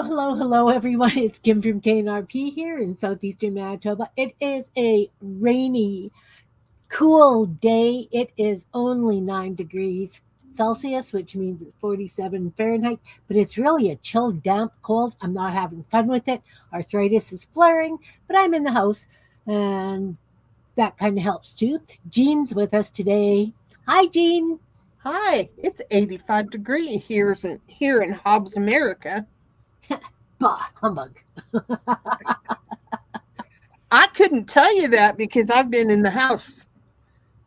Hello, everyone. It's Kim from K&RP here in southeastern Manitoba. It is a rainy, cool day. It is only 9 degrees Celsius, which means it's 47 Fahrenheit, but it's really a chill, damp cold. I'm not having fun with it. Arthritis is flaring, but I'm in the house, and that kind of helps too. Jean's with us today. Hi, Jean. Hi, it's 85 degree here in Hobbs, America. Bah, humbug. I couldn't tell you that because I've been in the house.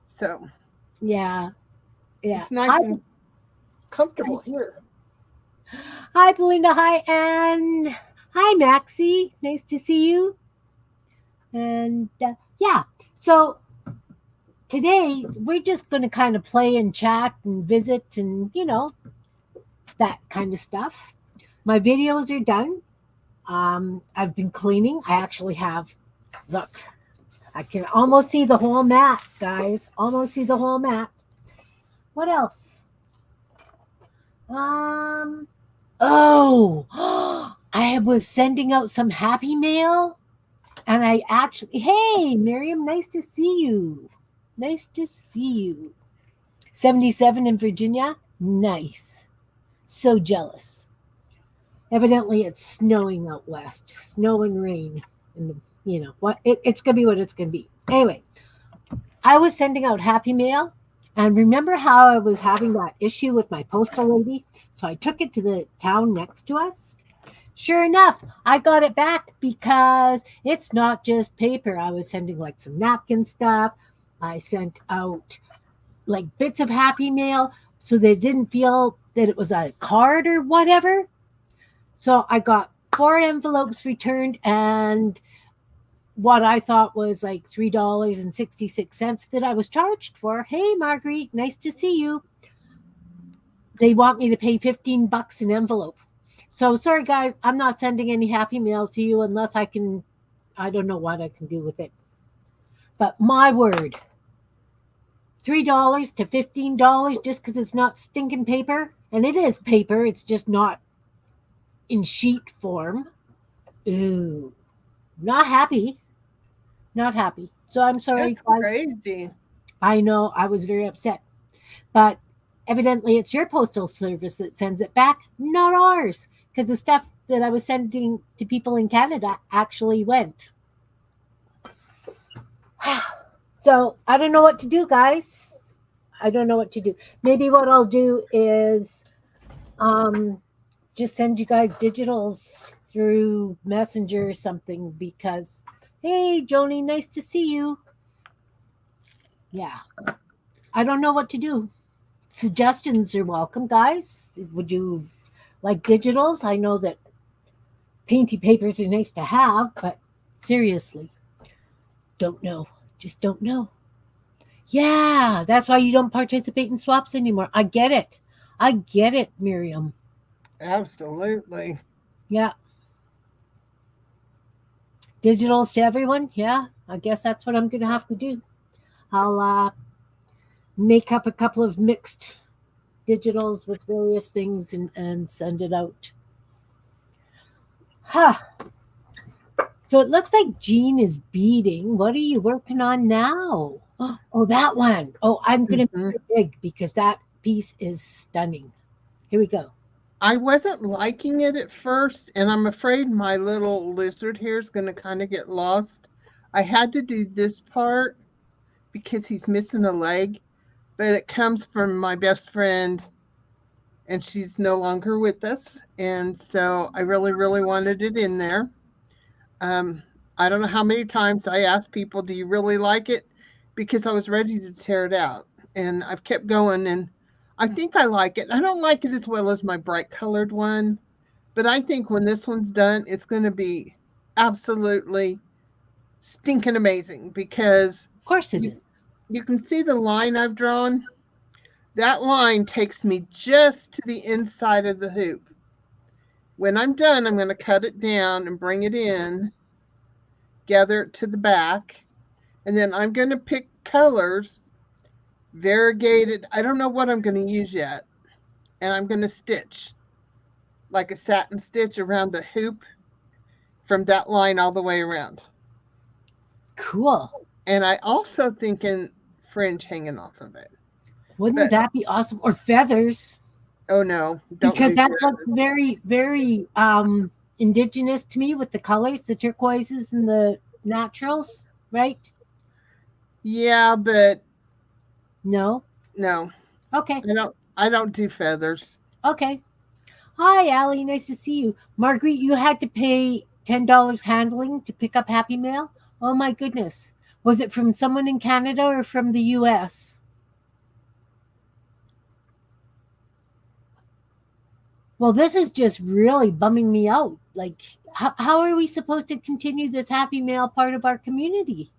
So Yeah, yeah. it's nice and comfortable here. Hi, Belinda. Hi, Anne. Hi, Maxie. Nice to see you. And yeah, so today we're just going to kind of play and chat and visit and, that kind of stuff. My videos are done. I've been cleaning. I actually have, look, I can almost see the whole mat, guys. Almost see the whole mat. What else? Um, oh, I was sending out some happy mail. And I actually, hey, Miriam, nice to see you. Nice to see you. 77 in Virginia? Nice. So jealous. Evidently, it's snowing out west. Snow and rain. And what it's going to be what it's going to be. Anyway, I was sending out happy mail. And remember how I was having that issue with my postal lady? So I took it to the town next to us. Sure enough, I got it back because it's not just paper. I was sending like some napkin stuff. I sent out like bits of happy mail so they didn't feel that it was a card or whatever. So I got 4 envelopes returned and what I thought was like $3.66 that I was charged for. Hey, Marguerite, nice to see you. They want me to pay $15 an envelope. So sorry, guys, I'm not sending any happy mail to you unless I don't know what I can do with it. But my word, $3 to $15 just because it's not stinking paper. And it is paper, it's just not in sheet form. Ooh, not happy. Not happy. So I'm sorry, That's guys. crazy. I know I was very upset. But evidently it's your postal service that sends it back, not ours. Because the stuff that I was sending to people in Canada actually went. So I don't know what to do, guys. I don't know what to do. Maybe what I'll do is um, just send you guys digitals through Messenger or something because, hey, Joni, nice to see you. Yeah, I don't know what to do. Suggestions are welcome, guys. Would you like digitals? I know that painty papers are nice to have, but seriously, don't know. Just don't know. Yeah, that's why you don't participate in swaps anymore. I get it. I get it, Miriam. Absolutely. Yeah. Digitals to everyone. Yeah, I guess that's what I'm going to have to do. I'll make up a couple of mixed digitals with various things and send it out. Huh. So it looks like Jean is beading. What are you working on now? Oh, that one. Oh, I'm going to hmm make it big because that piece is stunning. Here we go. I wasn't liking it at first, and I'm afraid my little lizard here is going to kind of get lost. I had to do this part because he's missing a leg, but it comes from my best friend and she's no longer with us. And so I really, really wanted it in there. Um, I don't know how many times I asked people, "Do you really like it?" Because I was ready to tear it out. And I've kept going and I think I like it. I don't like it as well as my bright colored one, but I think when this one's done, it's going to be absolutely stinking amazing because Of course it you is. you can see the line I've drawn. That line takes me just to the inside of the hoop. When I'm done, I'm going to cut it down and bring it in, gather it to the back, and then I'm going to pick colors, variegated. I don't know what I'm going to use yet, and I'm going to stitch. like a satin stitch around the hoop from that line all the way around. Cool. And I also thinking fringe hanging off of it. Wouldn't But that be awesome? Or feathers, oh no, don't because do that looks feathers. very, very indigenous to me with the colors, the turquoises and the naturals, right? Yeah, but No. no, Okay. I don't do feathers. Okay. Hi, Allie. Nice to see you. Marguerite, you had to pay $10 handling to pick up Happy Mail? Oh my goodness. Was it from someone in Canada or from the US? Well, this is just really bumming me out. Like, how are we supposed to continue this Happy Mail part of our community?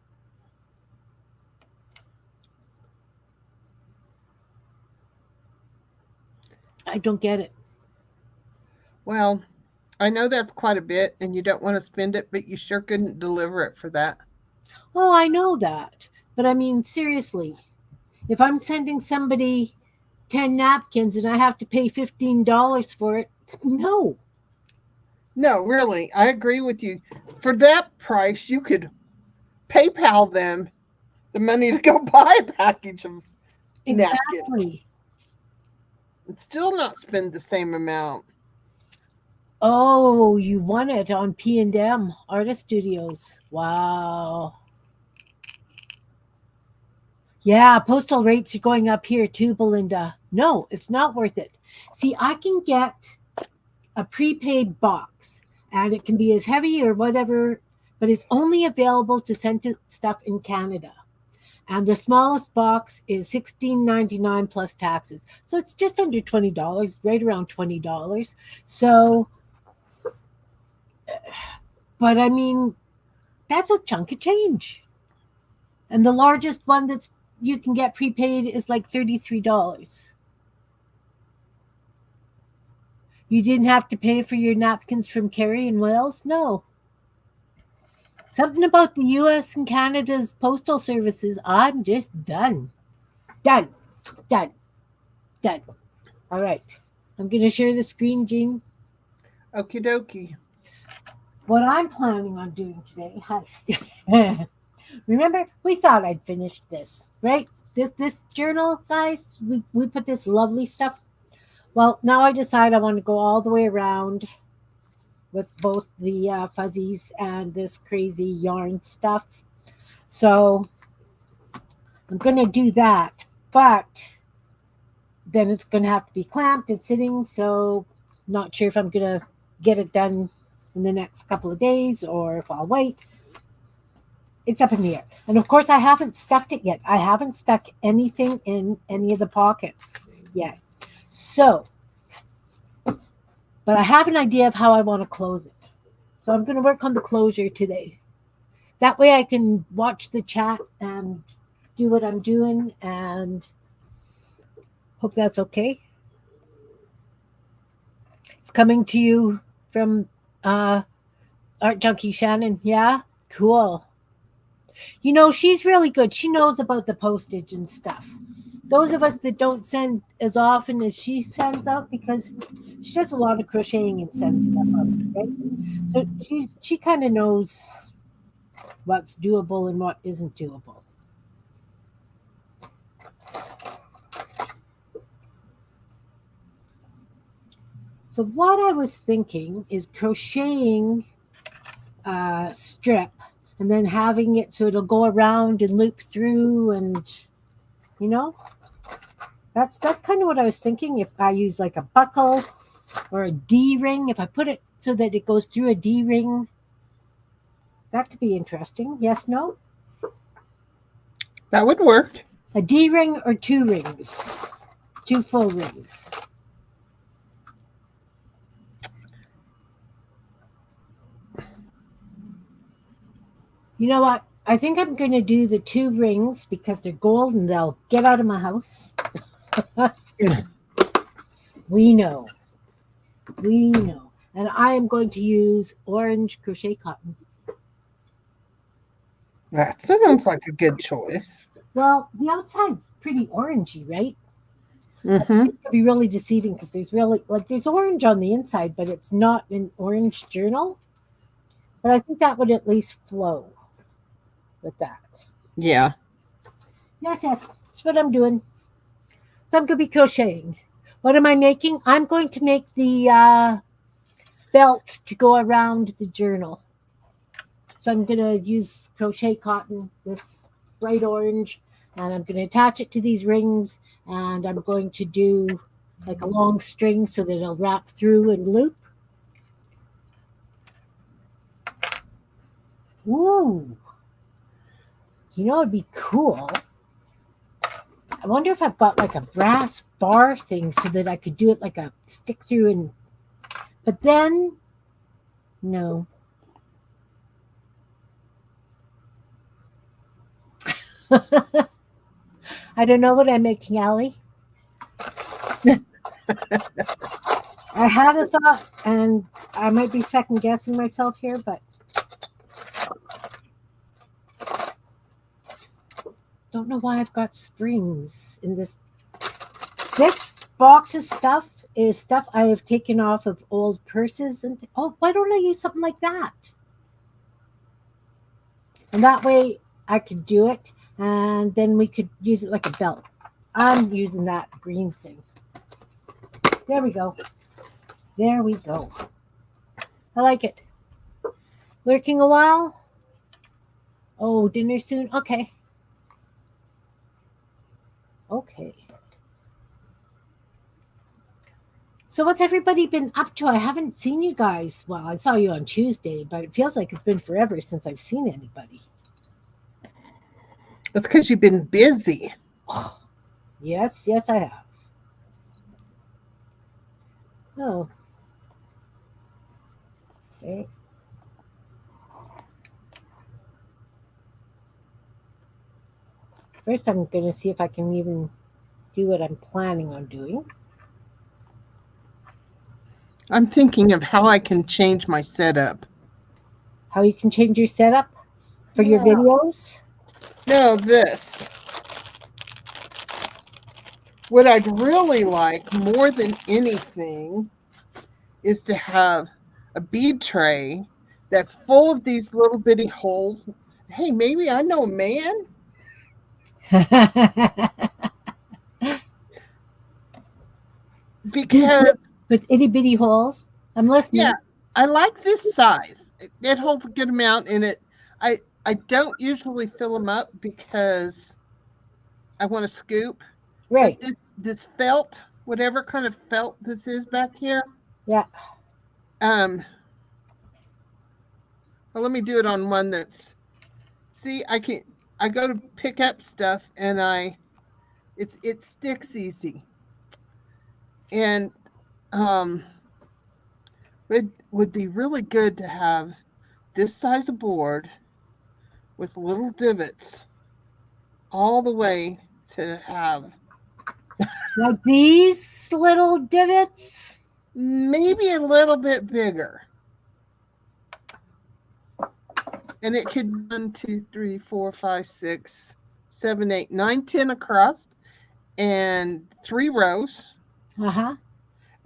I don't get it. Well, I know that's quite a bit and you don't want to spend it, but you sure couldn't deliver it for that. Oh, I know that. But I mean, seriously, if I'm sending somebody 10 napkins and I have to pay $15 for it, no. No, really, I agree with you. For that price, you could PayPal them the money to go buy a package of napkins Exactly. and still not spend the same amount. Oh, you won it on P&M Artist Studios. Wow. Yeah, postal rates are going up here too, Belinda. No, it's not worth it. See, I can get a prepaid box and it can be as heavy or whatever, but it's only available to send to stuff in Canada. And the smallest box is $16.99 plus taxes. So it's just under $20, right around $20. So, but I mean, that's a chunk of change. And the largest one that's you can get prepaid is like $33. You didn't have to pay for your napkins from Kerry in Wales? No. Something about the US and Canada's postal services, I'm just done. Done. Done. Done. All right. I'm going to share the screen, Jean. Okie dokie. What I'm planning on doing today, remember, we thought I'd finished this, right? This journal, guys, we put this lovely stuff. Well, now I decide I want to go all the way around with both the fuzzies and this crazy yarn stuff. So I'm going to do that, but then it's going to have to be clamped and sitting. So not sure if I'm going to get it done in the next couple of days or if I'll wait. It's up in the air. And of course, I haven't stuck it yet. I haven't stuck anything in any of the pockets yet. So, but I have an idea of how I want to close it. So I'm going to work on the closure today. That way I can watch the chat and do what I'm doing and hope that's okay. It's coming to you from Art Junkie Shannon. Yeah? Cool. You know, she's really good. She knows about the postage and stuff. Those of us that don't send as often as she sends out because she does a lot of crocheting and sends stuff out, right? So she kind of knows what's doable and what isn't doable. So what I was thinking is crocheting a strip and then having it so it'll go around and loop through and you know that's kind of what I was thinking. If I use like a buckle or a D ring, if I put it so that it goes through a D ring, that could be interesting. Yes, no? That would work. A D ring or two rings? Two full rings. You know what? I think I'm going to do the two rings because they're gold and they'll get out of my house. We know. We know. And I am going to use orange crochet cotton. That sounds like a good choice. Well, the outside's pretty orangey, right? Mm-hmm. It can be really deceiving because there's orange on the inside, but it's not an orange journal. But I think that would at least flow with that. Yeah. Yes, yes, that's what I'm doing. So I'm going to be crocheting. What am I making? I'm going to make the belt to go around the journal. So I'm going to use crochet cotton, this bright orange, and I'm going to attach it to these rings, and I'm going to do like a long string so that it'll wrap through and loop. Ooh, it'd be cool. I wonder if I've got like a brass bar thing so that I could do it like a stick through and. But then, no. I don't know what I'm making, Allie. I had a thought, and I might be second guessing myself here, but don't know why I've got springs in this. This box of stuff is stuff I have taken off of old purses, and why don't I use something like that? And that way I could do it, and then we could use it like a belt. I'm using that green thing. There we go. There we go. I like it. Lurking a while? Oh, dinner soon? Okay. Okay. So what's everybody been up to? I haven't seen you guys. Well, I saw you on Tuesday, but it feels like it's been forever since I've seen anybody. That's because you've been busy. Oh, yes, I have. Oh. Okay. First, I'm going to see if I can even do what I'm planning on doing. I'm thinking of how I can change my setup. How you can change your setup for your videos? No, this. What I'd really like more than anything is to have a bead tray that's full of these little bitty holes. Hey, maybe I know a man. Because with itty bitty holes. I'm listening. Yeah, I like this size. It holds a good amount in it. I don't usually fill them up because I want to scoop. Right. But this felt, whatever kind of felt this is back here. Yeah. Well, let me do it on one that's. See, I go to pick up stuff and it sticks easy. And it would be really good to have this size of board with little divots all the way to have like these little divots, maybe a little bit bigger. And it could be 1, 2, 3, 4, 5, 6, 7, 8, 9, 10 across and 3 rows.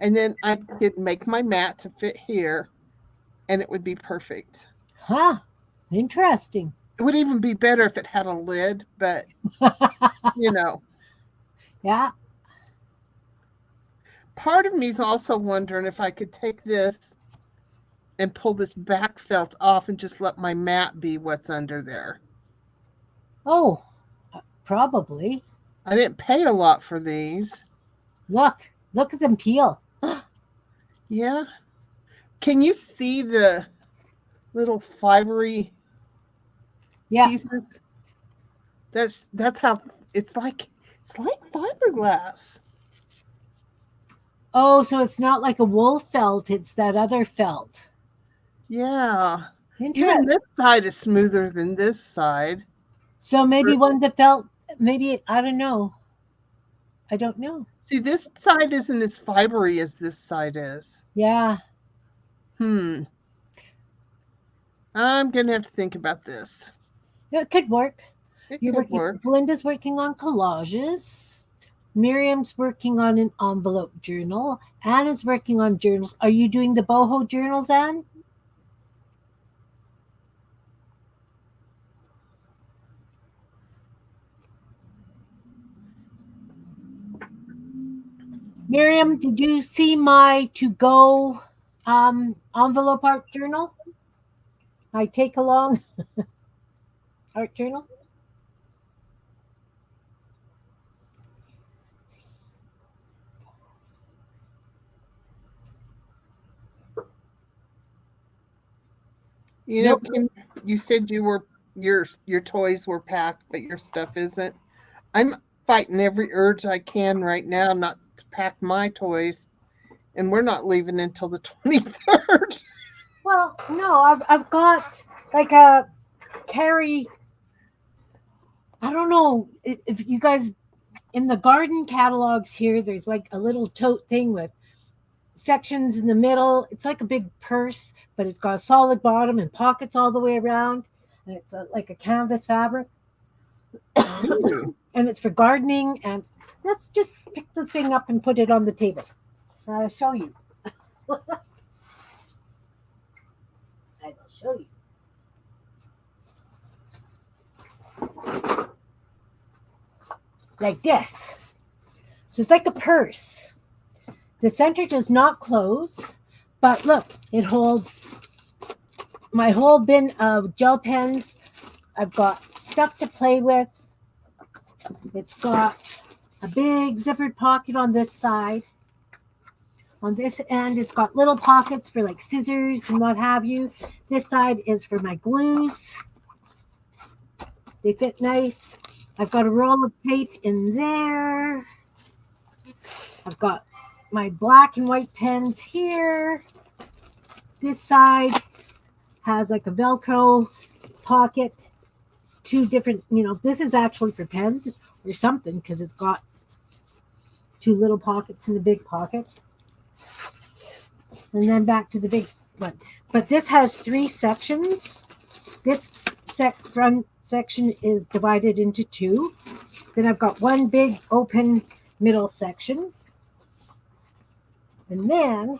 And then I could make my mat to fit here and it would be perfect. Interesting. It would even be better if it had a lid, but Yeah. Part of me is also wondering if I could take this and pull this back felt off and just let my mat be what's under there. Oh, probably. I didn't pay a lot for these. Look at them peel. Yeah. Can you see the little fibery pieces? That's how it's like fiberglass. Oh, so it's not like a wool felt, it's that other felt. Yeah. Even this side is smoother than this side. So maybe one's a felt, maybe, I don't know. I don't know. See, this side isn't as fibery as this side is. Yeah. I'm going to have to think about this. It could work. It could work. Belinda's working on collages. Miriam's working on an envelope journal. Anna's working on journals. Are you doing the boho journals, Anne? Miriam, did you see my to go envelope art journal? My take along art journal? You know, Yep. Kim, you said your toys were packed, but your stuff isn't. I'm fighting every urge I can right now not to pack my toys, and we're not leaving until the 23rd. Well, no, I've got like a carry. I don't know if you guys in the garden catalogs here. There's like a little tote thing with sections in the middle. It's like a big purse, but it's got a solid bottom and pockets all the way around, and it's like a canvas fabric, Ooh. and it's for gardening. And let's just pick the thing up and put it on the table. I'll show you. I will show you. Like this. So it's like a purse. The center does not close, but look, it holds my whole bin of gel pens. I've got stuff to play with. It's got a big zippered pocket on this side. On this end, it's got little pockets for like scissors and what have you. This side is for my glues. They fit nice. I've got a roll of tape in there. I've got my black and white pens here. This side has like a Velcro pocket. Two different, this is actually for pens or something because it's got two little pockets and a big pocket. And then back to the big one. But this has three sections. This front section is divided into two. Then I've got one big open middle section. And then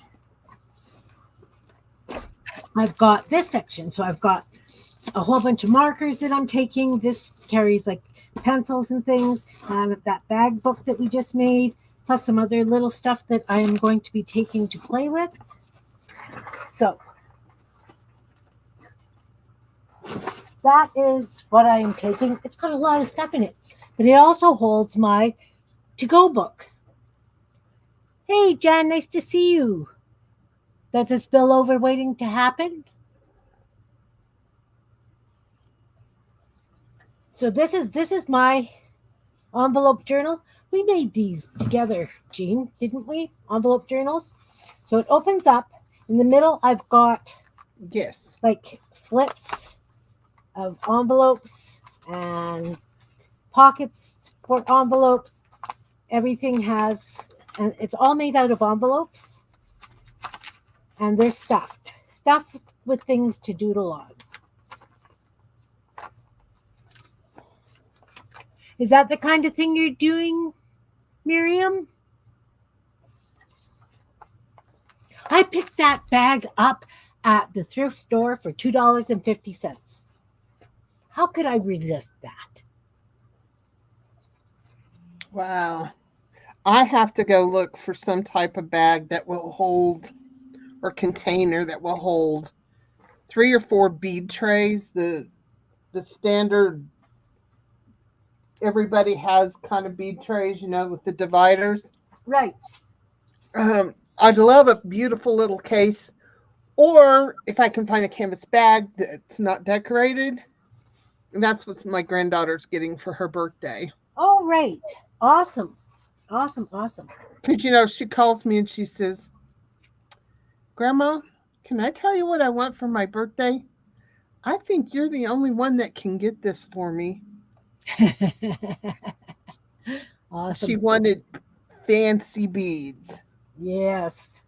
I've got this section. So I've got a whole bunch of markers that I'm taking. This carries like pencils and things, and that bag book that we just made, plus some other little stuff that I am going to be taking to play with. So that is what I am taking. It's got a lot of stuff in it, but it also holds my to-go book. Hey, Jan, nice to see you. That's a spillover waiting to happen. So this is my envelope journal. We made these together, Jean, didn't we? Envelope journals. So it opens up. In the middle, I've got Yes. like flips of envelopes and pockets for envelopes. Everything has, and it's all made out of envelopes. And they're stuffed with things to doodle on. Is that the kind of thing you're doing, Miriam? I picked that bag up at the thrift store for $2.50. How could I resist that? Wow. I have to go look for some type of bag that will hold, or container that will hold 3 or 4 bead trays. The standard, everybody has kind of bead trays, with the dividers. Right. I'd love a beautiful little case, or if I can find a canvas bag that's not decorated. And that's what my granddaughter's getting for her birthday. Oh, right. Awesome. Because, she calls me and she says, Grandma, can I tell you what I want for my birthday? I think you're the only one that can get this for me. Awesome. She wanted fancy beads. Yes.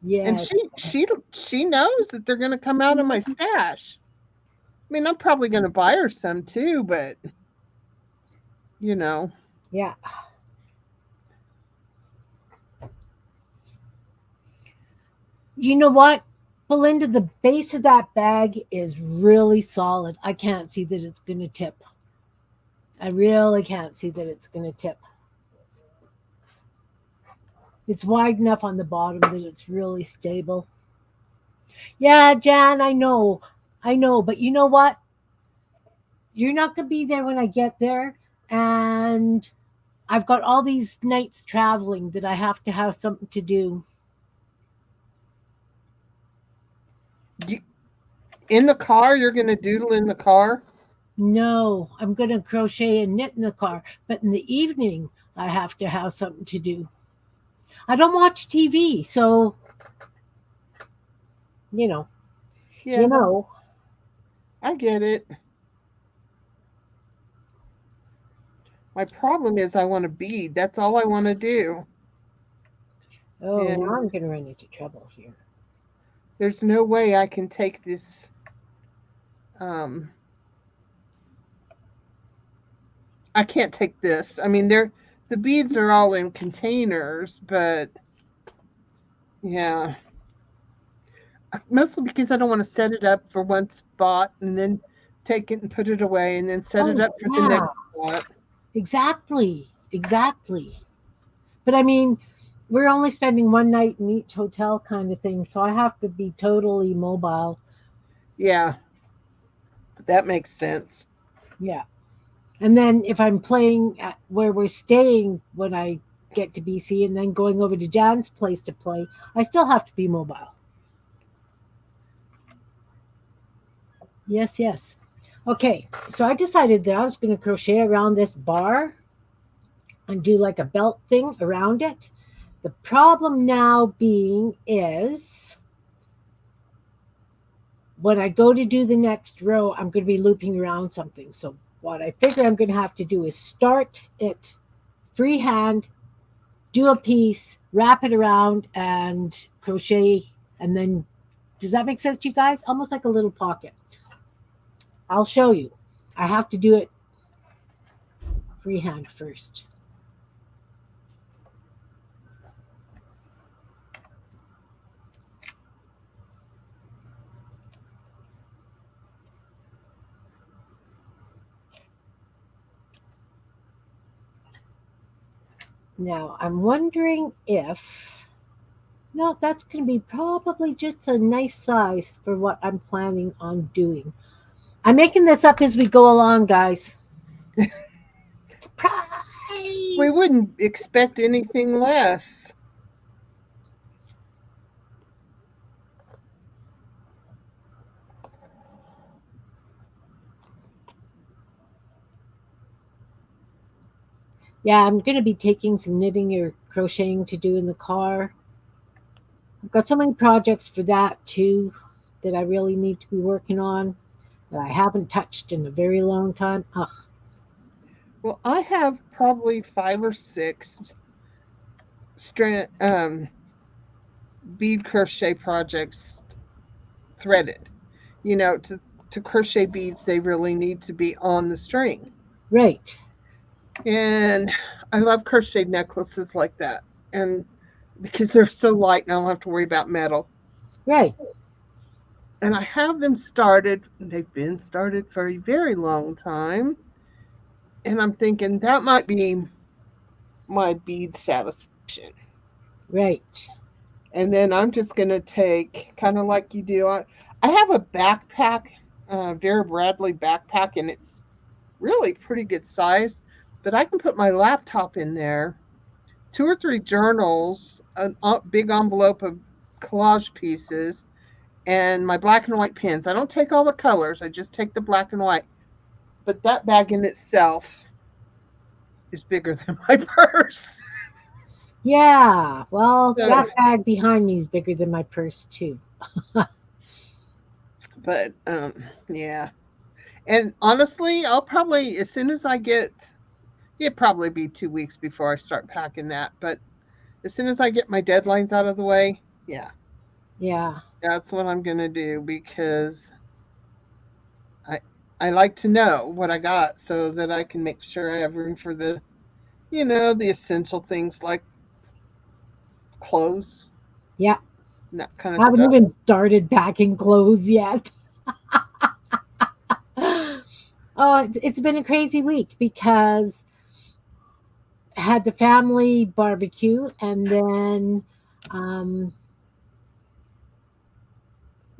And she knows that they're going to come out of my stash. I mean, I'm probably going to buy her some too, but Yeah. You know what, Belinda? The base of that bag is really solid. I can't see that it's going to tip. I really can't see that it's going to tip. It's wide enough on the bottom that it's really stable. Yeah, Jan, I know. I know. But you know what? You're not going to be there when I get there. And I've got all these nights traveling that I have something to do. You, in the car, you're going to doodle in the car? No, I'm going to crochet and knit in the car. But in the evening, I have to have something to do. I don't watch TV. So, you know, you Yeah, know. I get it. My problem is I want to bead. That's all I want to do. Oh, now And I'm going to run into trouble here. there's no way I can take this. Um, I can't take this. I mean, the beads are all in containers, but yeah, mostly because I don't want to set it up for one spot and then take it and put it away and then set it Oh, up for the yeah, next spot. exactly. Exactly. But I mean, we're only spending one night in each hotel kind of thing. So I have to be totally mobile. Yeah, that makes sense. Yeah. And then if I'm playing at where we're staying when I get to BC and then going over to Jan's place to play, I still have to be mobile. Yes, yes. Okay, so I decided that I was going to crochet around this bar and do like a belt thing around it. The problem now being is when I go to do the next row, I'm going to be looping around something. So what I figure I'm going to have to do is start it freehand, do a piece, wrap it around, and crochet. And then, does that make sense to you guys? Almost like a little pocket. I'll show you. I have to do it freehand first. Now, I'm wondering if. No, that's going to be probably just a nice size for what I'm planning on doing. I'm making this up as we go along, guys. We Surprise! wouldn't expect anything less. Yeah, I'm going to be taking some knitting or crocheting to do in the car. I've got so many projects for that too that I really need to be working on that I haven't touched in a very long time. Ugh. Well, I have probably 5 or 6 strand bead crochet projects threaded. You know, to crochet beads, they really need to be on the string. Right, And I love crochet necklaces like that. And because they're so light and I don't have to worry about metal. right. And I have them started, they've been started for a very long time. And I'm thinking that might be my bead satisfaction. Right. And then I'm just going to take, kind of like you do. I have a backpack, Vera Bradley backpack, and it's really pretty good size. But I can put my laptop in there, 2 or 3 journals, a big envelope of collage pieces, and my black and white pens. I don't take all the colors, I just take the black and white. But that bag in itself is bigger than my purse. Yeah. Well, So, that bag behind me is bigger than my purse too. but yeah. And honestly, I'll probably, as soon as I get, it'd probably be 2 weeks before I start packing that. But as soon as I get my deadlines out of the way, yeah, Yeah. that's what I'm gonna do because I I like to know what I got so that I can make sure I have room for the essential things like clothes, Yeah. that kind of I haven't stuff. even started packing clothes yet. Oh, it's been a crazy week because I had the family barbecue and then um,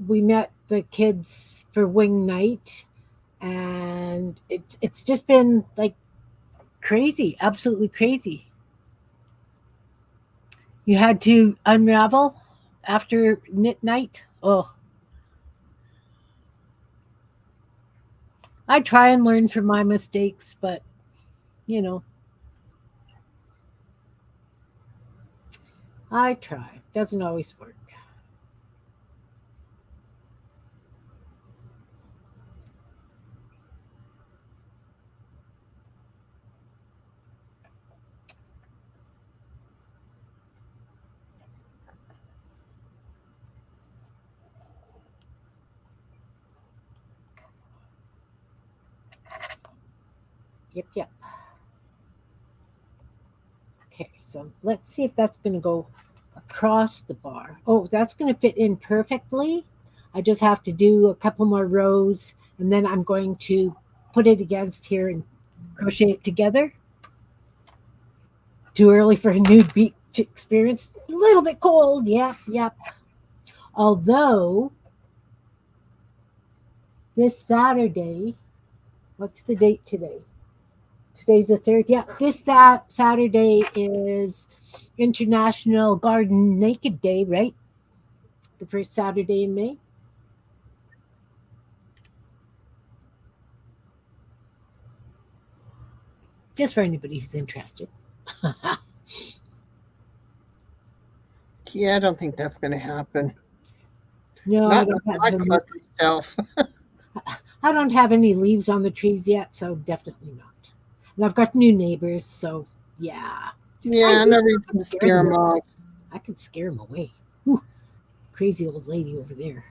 we met the kids for wing night, and it's just been like crazy, absolutely crazy. You had to unravel after knit night. Oh, I try and learn from my mistakes, but you know, I try. Doesn't always work. Yep, yep. Okay, so let's see if that's going to go across the bar. Oh, that's going to fit in perfectly. I just have to do a couple more rows, and then I'm going to put it against here and crochet it together. Too early for a new beach experience. A little bit cold. Yep, yep. Although this Saturday, what's the date today? Today's the third. Yeah, that Saturday is International Garden Naked Day, right? The first Saturday in May. Just for anybody who's interested. Yeah, I don't think that's going to happen. No, Not with my clumsy self. I don't have any leaves on the trees yet, so definitely not. And I've got new neighbors, so yeah. Yeah, no reason to scare them off. I could scare them away. Whew, crazy old lady over there.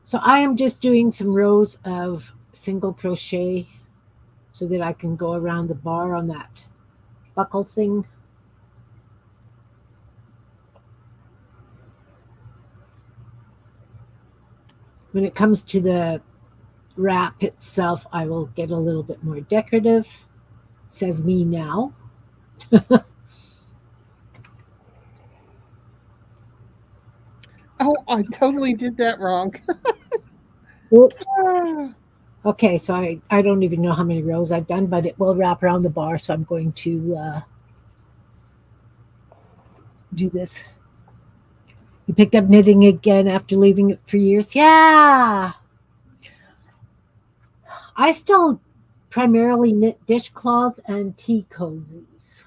So I am just doing some rows of single crochet so that I can go around the bar on that buckle thing. When it comes to the wrap itself, I will get a little bit more decorative. Says me now. Oh, I totally did that wrong. Oops. Okay, so I don't even know how many rows I've done, but it will wrap around the bar, so I'm going to do this. You picked up knitting again after leaving it for years? Yeah. I still primarily knit dishcloths and tea cozies.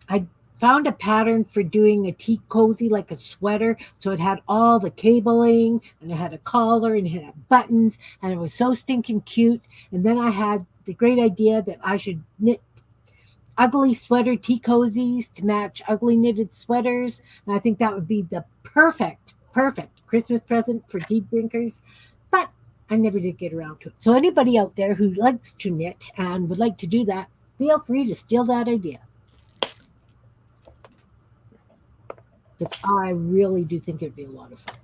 I found a pattern for doing a tea cozy like a sweater. So it had all the cabling and it had a collar and it had buttons and it was so stinking cute. And then I had the great idea that I should knit ugly sweater tea cozies to match ugly knitted sweaters. And I think that would be the perfect Christmas present for tea drinkers. But I never did get around to it. So anybody out there who likes to knit and would like to do that, feel free to steal that idea. Because I really do think it'd be a lot of fun.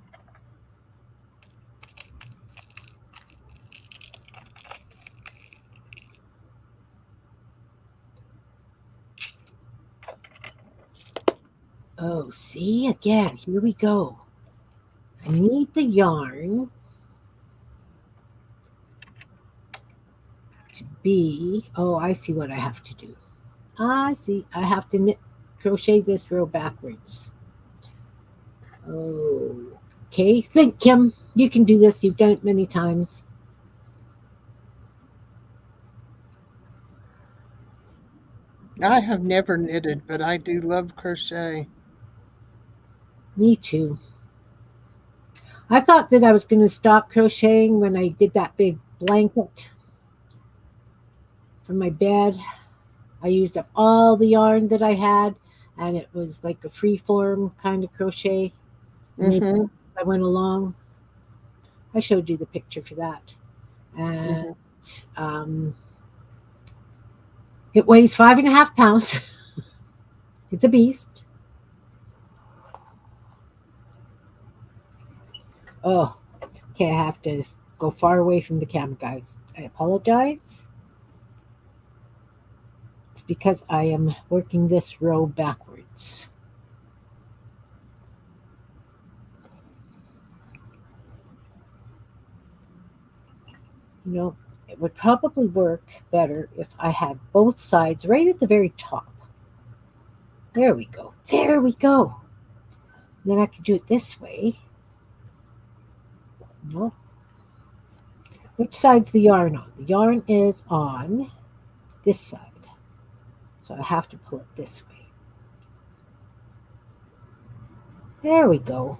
Oh, see, again, here we go. I need the yarn to be, oh, I see what I have to do. I see, I have to knit, crochet this row backwards. Oh, okay. Think, Kim, you can do this. You've done it many times. I have never knitted, but I do love crochet. Me too. I thought that I was going to stop crocheting when I did that big blanket for my bed. I used up all the yarn that I had, and it was like a free form kind of crochet. Maybe Mm-hmm. I went along. I showed you the picture for that. And Mm-hmm. um, it weighs 5.5 pounds. It's a beast. Oh, okay, I have to go far away from the camera, guys. I apologize. It's because I am working this row backwards. You know, it would probably work better if I had both sides right at the very top. There we go. There we go. Then I could do it this way. No. Which side's the yarn on? The yarn is on this side. So I have to pull it this way. There we go.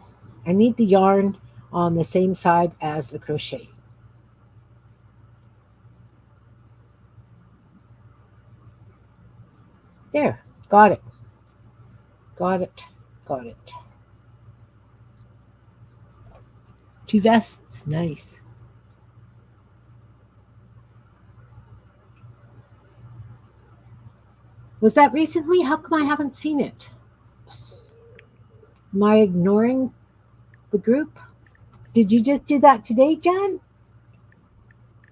I need the yarn on the same side as the crochet. There, got it. Got it. Got it. Two vests, nice. Was that recently? How come I haven't seen it? Am I ignoring the group? Did you just do that today, Jan?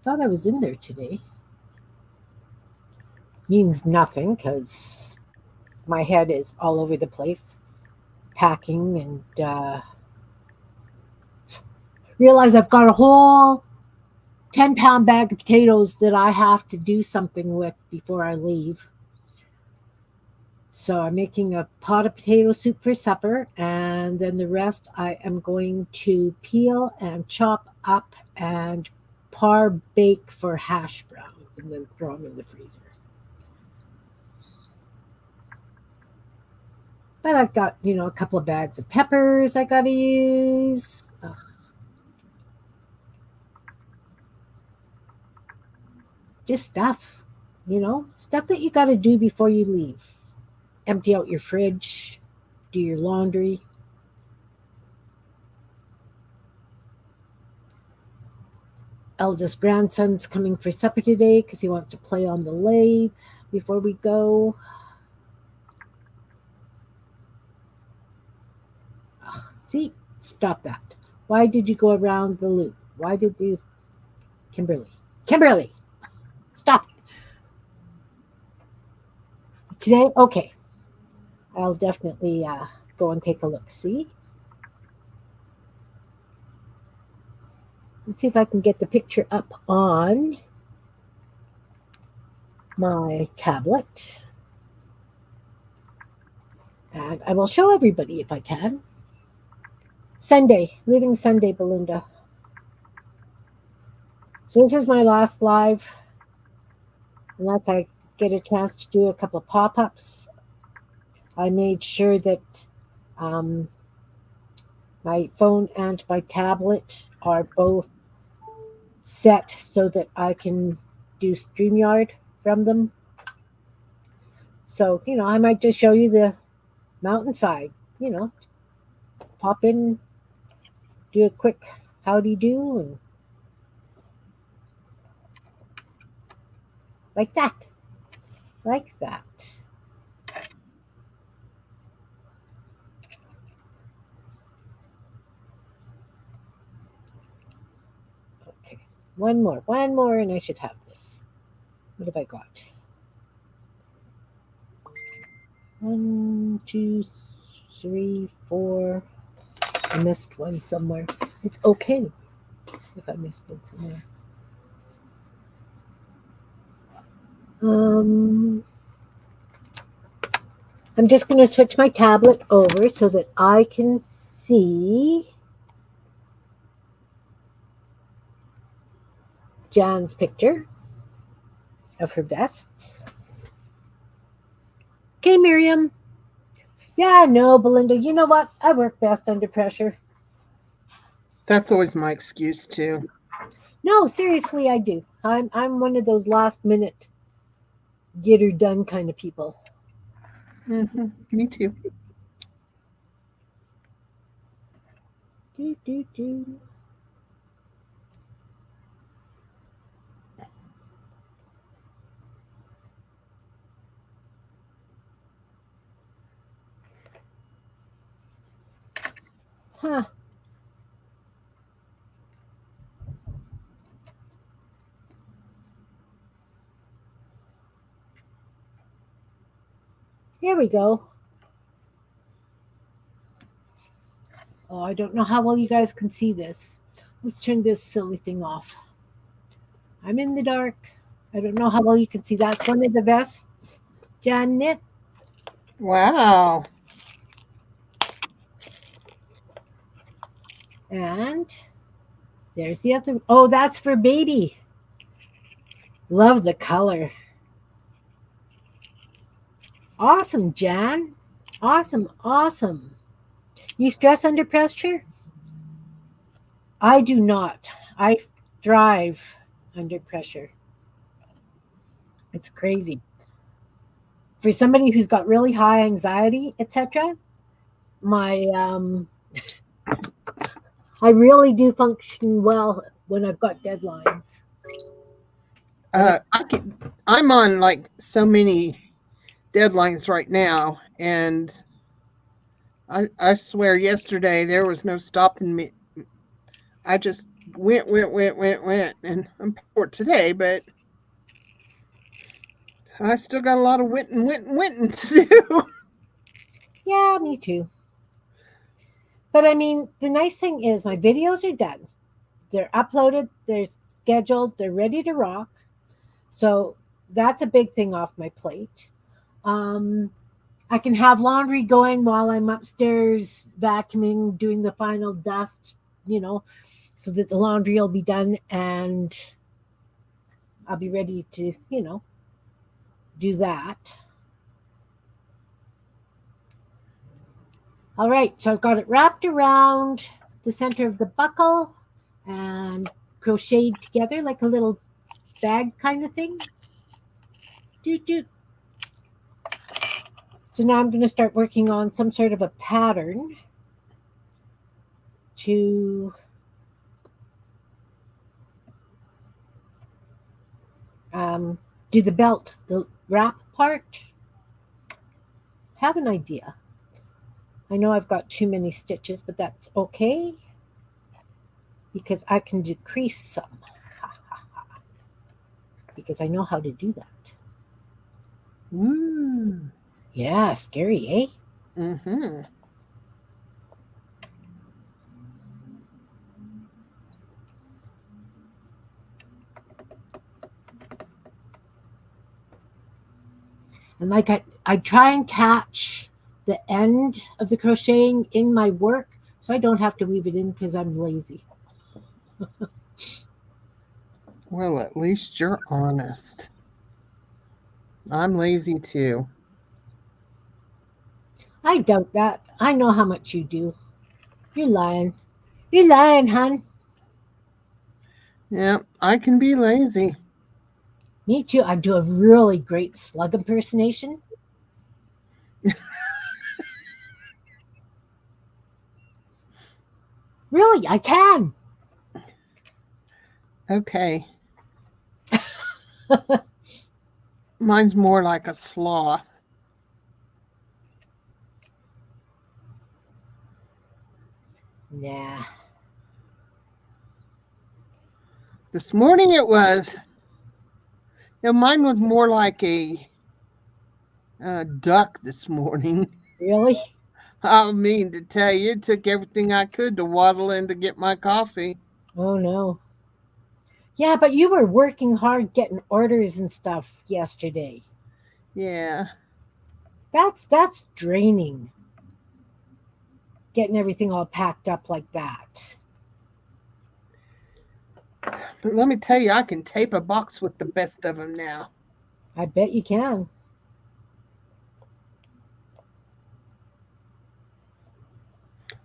Thought I was in there today. Means nothing because my head is all over the place packing and realize I've got a whole 10-pound bag of potatoes that I have to do something with before I leave. So I'm making a pot of potato soup for supper, and then the rest I am going to peel and chop up and par bake for hash browns and then throw them in the freezer. But I've got, a couple of bags of peppers I got to use. Ugh. Just stuff that you got to do before you leave. Empty out your fridge, do your laundry. Eldest grandson's coming for supper today because he wants to play on the lathe before we go. Ugh, see, stop that. Why did you go around the loop? Why did you, Kimberly, stop. Today, okay. I'll definitely go and take a look. See? Let's see if I can get the picture up on my tablet. And I will show everybody if I can. Sunday, leaving Sunday, Belinda. So this is my last live, unless I get a chance to do a couple of pop-ups. I made sure that my phone and my tablet are both set so that I can do StreamYard from them. So, I might just show you the mountainside, pop in, do a quick howdy do, and like that. Like that. Okay. One more, and I should have this. What have I got? 1, 2, 3, 4. I missed one somewhere. It's okay if I missed one somewhere. I'm just going to switch my tablet over so that I can see Jan's picture of her vests. Okay, Miriam. Yeah, no, Belinda. You know what? I work best under pressure. That's always my excuse too. No, seriously, I do. I'm one of those last minute get her done kind of people. Me too. Do. Huh. Here we go. Oh, I don't know how well you guys can see this. Let's turn this silly thing off. I'm in the dark. I don't know how well you can see. That's one of the vests Jan knit. Wow. And there's the other. Oh, that's for baby. Love the color. Awesome, Jan. Awesome, awesome. You stress under pressure? I do not. I thrive under pressure. It's crazy. For somebody who's got really high anxiety, etc., my I really do function well when I've got deadlines. I'm on like so many deadlines right now, and I swear yesterday there was no stopping me. I just went, and I'm poor today, but I still got a lot of went to do. Yeah, me too. But I mean, the nice thing is my videos are done. They're uploaded, they're scheduled, they're ready to rock. So that's a big thing off my plate. Um, I can have laundry going while I'm upstairs vacuuming, doing the final dust, so that the laundry will be done and I'll be ready to, do that. All right, so I've got it wrapped around the center of the buckle and crocheted together like a little bag kind of thing. Doot, doot. So now I'm going to start working on some sort of a pattern to do the belt, the wrap part. Have an idea. I know I've got too many stitches, but that's okay because I can decrease some because I know how to do that. Ooh. Yeah, scary, eh? Mm-hmm. And like I try and catch the end of the crocheting in my work so I don't have to weave it in because I'm lazy. Well, at least you're honest. I'm lazy too. I doubt that. I know how much you do. You're lying. You're lying, hun. Yeah, I can be lazy. Me too. I do a really great slug impersonation. Really, I can. Okay. Mine's more like a sloth. Nah. This morning it was. Mine was more like a duck this morning. Really? I mean to tell you, it took everything I could to waddle in to get my coffee. Oh no. Yeah, but you were working hard getting orders and stuff yesterday. Yeah. That's draining. Getting everything all packed up like that. But let me tell you, I can tape a box with the best of them now. I bet you can.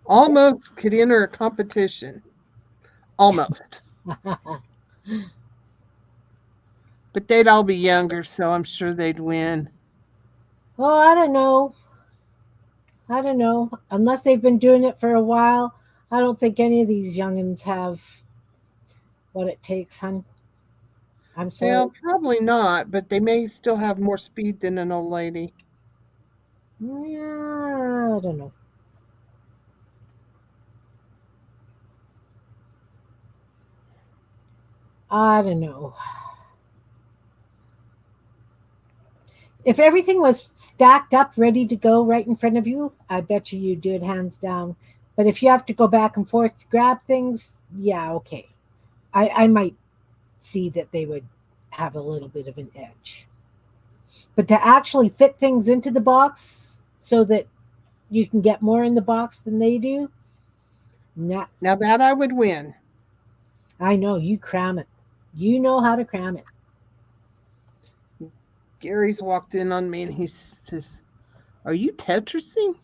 Almost could enter a competition. Almost. But they'd all be younger, so I'm sure they'd win. Oh, I don't know. I don't know. Unless they've been doing it for a while, I don't think any of these youngins have what it takes, hun. I'm sorry. Well, probably not, but they may still have more speed than an old lady. Yeah, I don't know. I don't know. If everything was stacked up, ready to go right in front of you, I bet you'd do it hands down. But if you have to go back and forth to grab things, yeah, okay. I might see that they would have a little bit of an edge. But to actually fit things into the box so that you can get more in the box than they do, nah, Now that I would win. I know you cram it. You know how to cram it. Gary's walked in on me and he says, "Are you Tetrising?"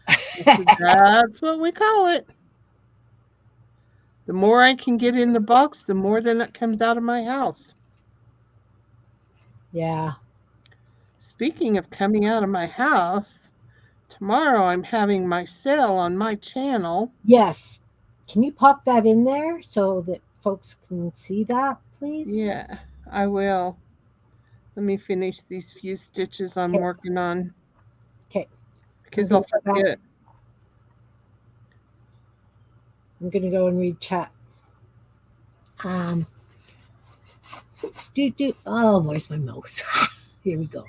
I said, "That's what we call it. The more I can get in the box, the more then it comes out of my house." Yeah. Speaking of coming out of my house, tomorrow I'm having my sale on my channel. Yes. Can you pop that in there so that folks can see that, please? Yeah, I will. Let me finish these few stitches I'm Okay. working on Okay. I'm because gonna I'll go back. forget. I'm gonna go and read chat. Um, Oh, where's my mouse? Here we go.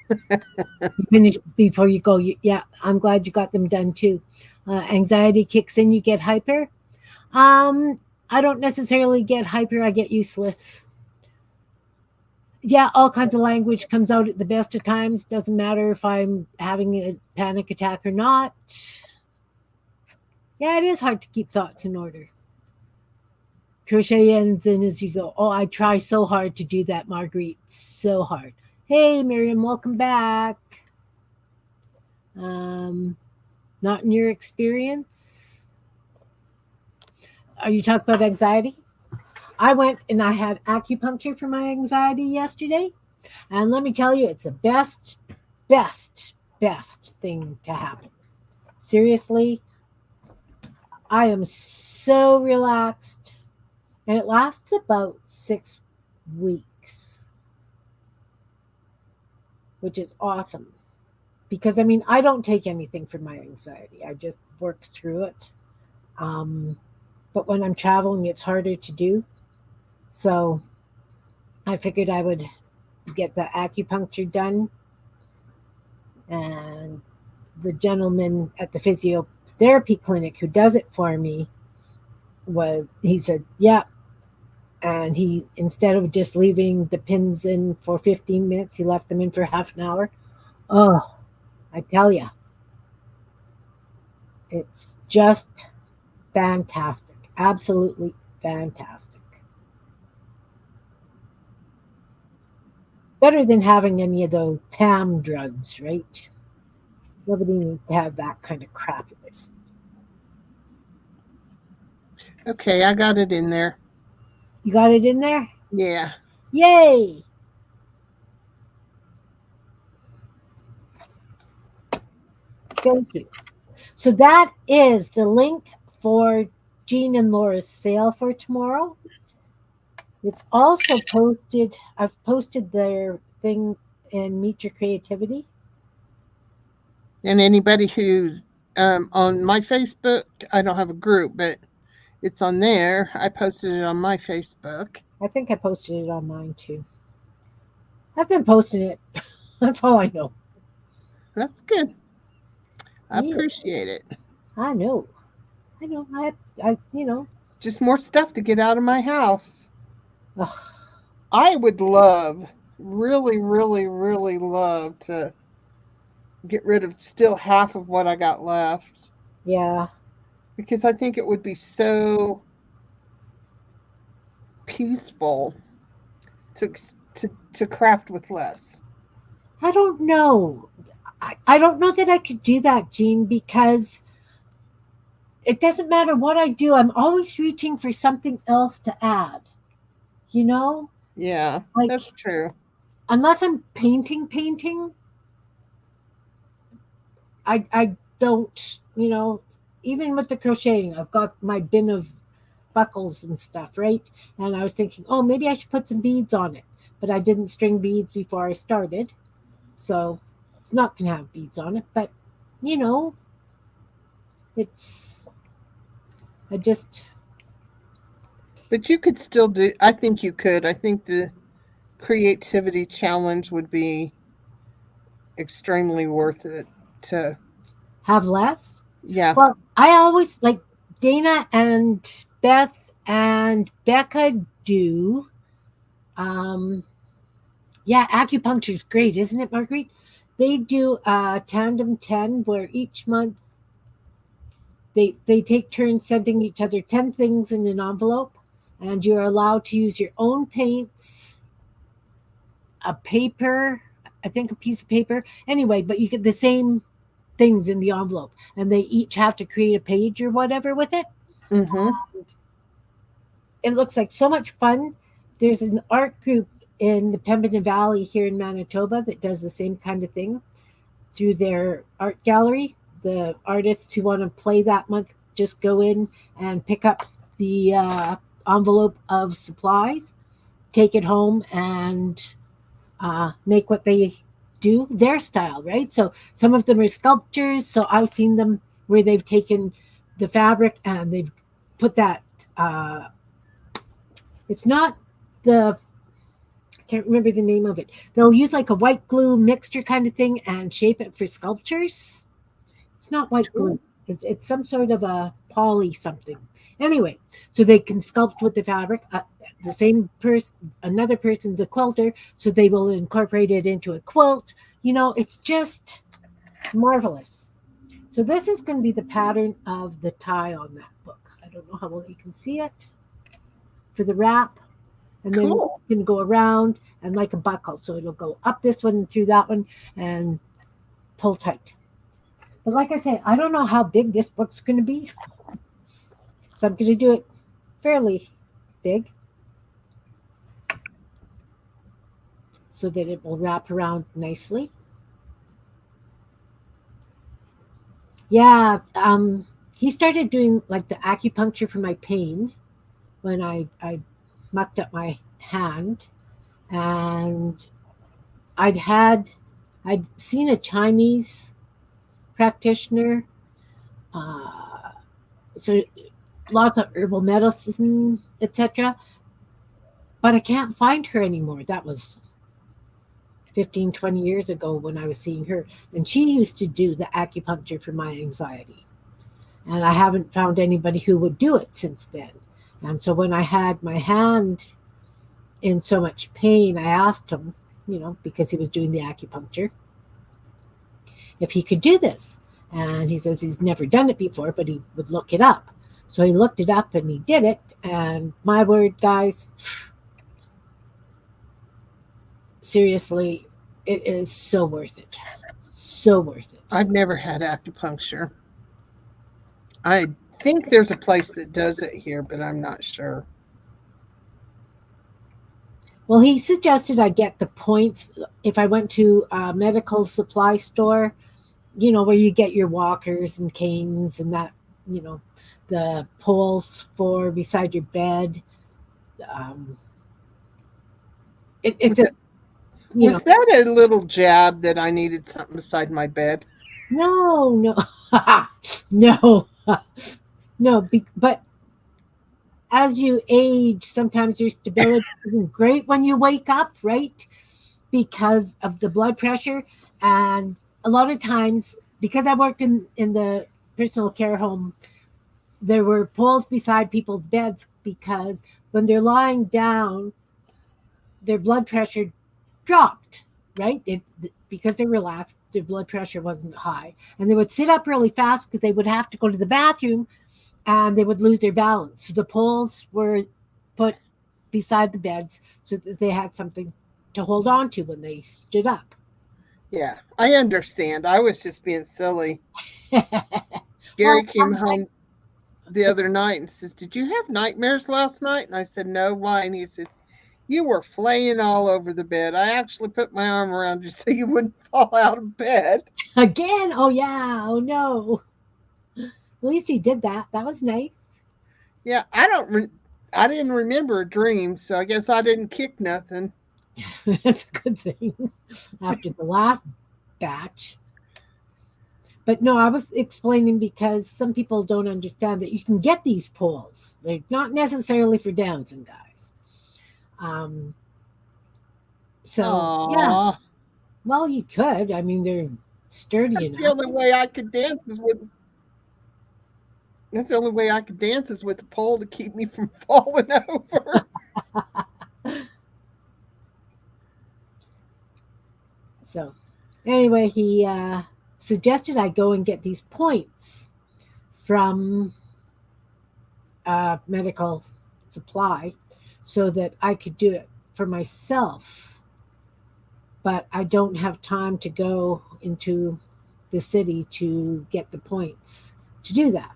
You finish before you go. Yeah, I'm glad you got them done too. Anxiety kicks in. You get hyper. Um, I don't necessarily get hyper. I get useless. Yeah, all kinds of language comes out at the best of times. Doesn't matter if I'm having a panic attack or not. Yeah, it is hard to keep thoughts in order. Crochet ends in as you go. Oh, I try so hard to do that, Marguerite. So hard. Hey, Miriam, welcome back. Um, Not in your experience. Are you talking about anxiety? I went and I had acupuncture for my anxiety yesterday. And let me tell you, it's the best thing to happen. Seriously, I am so relaxed. And it lasts about 6 weeks, which is awesome. Because I mean, I don't take anything for my anxiety. I just work through it. Um, but when I'm traveling, it's harder to do. So I figured I would get the acupuncture done. And the gentleman at the physiotherapy clinic who does it for me he said, yeah. And he, instead of just leaving the pins in for 15 minutes, he left them in for half an hour. Oh, I tell you, it's just fantastic. Absolutely fantastic. Better than having any of those PAM drugs, right? Nobody needs to have that kind of crap. Okay, I got it in there. You got it in there? Yeah. Yay! Thank you. So that is the link for Jean and Laura's sale for tomorrow. It's also posted, I've posted their thing in Meet Your Creativity. And anybody who's on my Facebook, I don't have a group, but it's on there. I posted it on my Facebook. I think I posted it on mine too. I've been posting it. That's all I know. That's good. I Yeah, appreciate it. I know. I know. Just more stuff to get out of my house. Ugh, I would love, really, really, really love to get rid of still half of what I got left yeah. because I think it would be so peaceful to to craft with less. I don't know. I don't know that I could do that, Jean, because it doesn't matter what I do. I'm always reaching for something else to add. You know, Yeah, like that's true. unless I'm painting, I don't. Even with the crocheting, I've got my bin of buckles and stuff, right? And I was thinking, oh, maybe I should put some beads on it, but I didn't string beads before I started, so it's not gonna have beads on it. But you know, it's I just But you could still do, I think you could. I think the creativity challenge would be extremely worth it to, Have less? yeah. Well, I always like Dana and Beth and Becca do. Um, yeah, acupuncture is great, isn't it, Marguerite? They do a tandem 10 where each month they take turns sending each other 10 things in an envelope, and you're allowed to use your own paints, a paper, I think a piece of paper. Anyway, but you get the same things in the envelope, and they each have to create a page or whatever with it. Mm-hmm. It looks like so much fun. There's an art group in the Pembina Valley here in Manitoba that does the same kind of thing through their art gallery. The artists who want to play that month just go in and pick up the envelope of supplies, take it home, and make what they do their style, right? So some of them are sculptures. So I've seen them where they've taken the fabric and they've put that. It's not the I can't remember the name of it. They'll use like a white glue mixture kind of thing and shape it for sculptures. It's not white glue. It's some sort of a poly something. Anyway, so they can sculpt with the fabric. The same person, another person's a quilter, so they will incorporate it into a quilt. It's just marvelous. So this is going to be the pattern of the tie on that book. I don't know how well you can see it for the wrap, and then you Cool. can go around and like a buckle. So it'll go up this one and through that one and pull tight. But like I say, I don't know how big this book's going to be. So I'm going to do it fairly big so that it will wrap around nicely. Yeah, he started doing like the acupuncture for my pain when I mucked up my hand. And I'd had, I'd seen a Chinese practitioner. Uh, so lots of herbal medicine, etc. But I can't find her anymore. That was 15, 20 years ago when I was seeing her. And she used to do the acupuncture for my anxiety. And I haven't found anybody who would do it since then. And so when I had my hand in so much pain, I asked him, because he was doing the acupuncture, if he could do this. And he says he's never done it before, but he would look it up. So he looked it up and he did it. And my word, guys, seriously, it is so worth it. So worth it. I've never had acupuncture. I think there's a place that does it here, but I'm not sure. Well, he suggested I get the points if I went to a medical supply store, where you get your walkers and canes and that, the poles for beside your bed. Um, it's Was a, that, was that a little jab that I needed something beside my bed? no, no, no, no, but as you age, sometimes your stability isn't great when you wake up, right? Because of the blood pressure. And a lot of times, because I worked in the personal care home, there were poles beside people's beds because when they're lying down, their blood pressure dropped, right? Because they're relaxed, their blood pressure wasn't high. And they would sit up really fast because they would have to go to the bathroom and they would lose their balance. So the poles were put beside the beds so that they had something to hold on to when they stood up. Yeah, I understand. I was just being silly. Gary Well, came home the other night and says, "Did you have nightmares last night?" And I said, "No, why?" And he says, "You were flaying all over the bed. I actually put my arm around you so you wouldn't fall out of bed." again, oh yeah, oh no. At least he did that. That was nice. Yeah, I didn't remember a dream, so I guess I didn't kick nothing. That's a good thing after the last batch. But no, I was explaining because some people don't understand that you can get these poles. They're not necessarily for dancing, guys. Um, so yeah, Aw, well, you could. I mean, they're sturdy that's the enough. only way I could dance is with. That's the only way I could dance is with a pole to keep me from falling over. So anyway, he suggested I go and get these points from medical supply so that I could do it for myself. But I don't have time to go into the city to get the points to do that.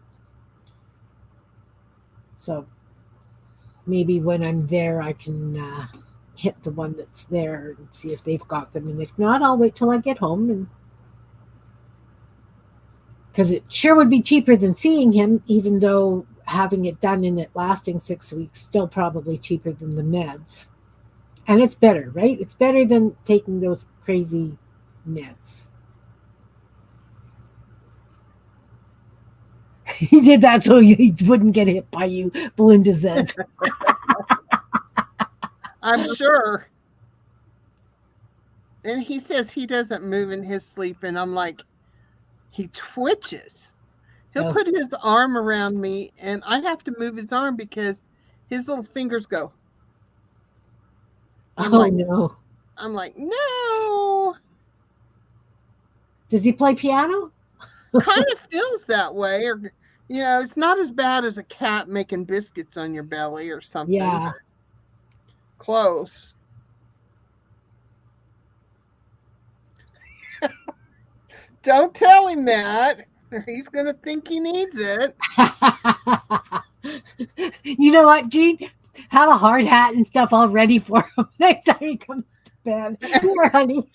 So maybe when I'm there, I can hit the one that's there and see if they've got them. And if not, I'll wait till I get home. And because it sure would be cheaper than seeing him, even though having it done and it lasting 6 weeks still probably cheaper than the meds. And it's better, right? It's better than taking those crazy meds. He did that so he wouldn't get hit by you, Belinda says. I'm sure. And he says he doesn't move in his sleep, and I'm like, he twitches. He'll Oh, put his arm around me, and I have to move his arm because his little fingers go. I'm oh like, no. no. Does he play piano? Kind of feels that way, or it's not as bad as a cat making biscuits on your belly or something, Yeah. but close. Don't tell him that, or he's gonna think he needs it. You know what, Gene? Have a hard hat and stuff all ready for him next time he comes to bed. Here, honey.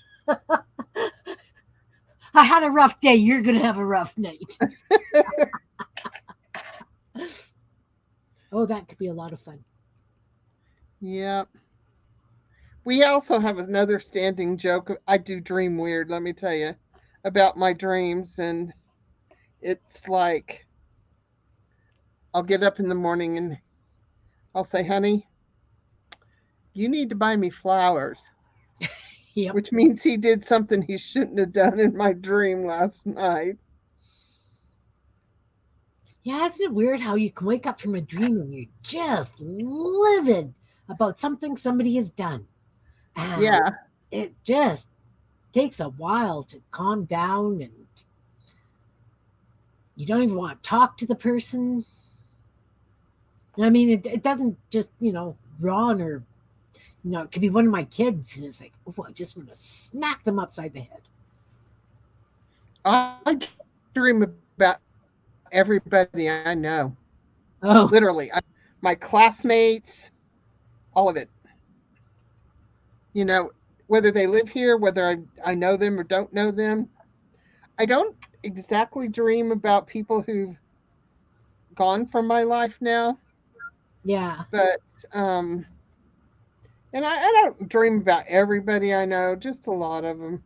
I had a rough day. You're going to have a rough night. Oh, that could be a lot of fun. Yep. We also have another standing joke. I do dream weird, let me tell you, about my dreams. And it's like, I'll get up in the morning and I'll say, honey, you need to buy me flowers, Yep. which means he did something he shouldn't have done in my dream last night. Yeah, isn't it weird how you can wake up from a dream and you're just livid about something somebody has done? And Yeah. it just takes a while to calm down and you don't even want to talk to the person. I mean, it doesn't just, Ron or, it could be one of my kids. And it's like, oh, I just want to smack them upside the head. I dream about everybody I know. Oh, Literally. My classmates, all of it. Whether they live here, whether I know them or don't know them. I don't exactly dream about people who've gone from my life now, yeah. but and I don't dream about everybody I know, just a lot of them.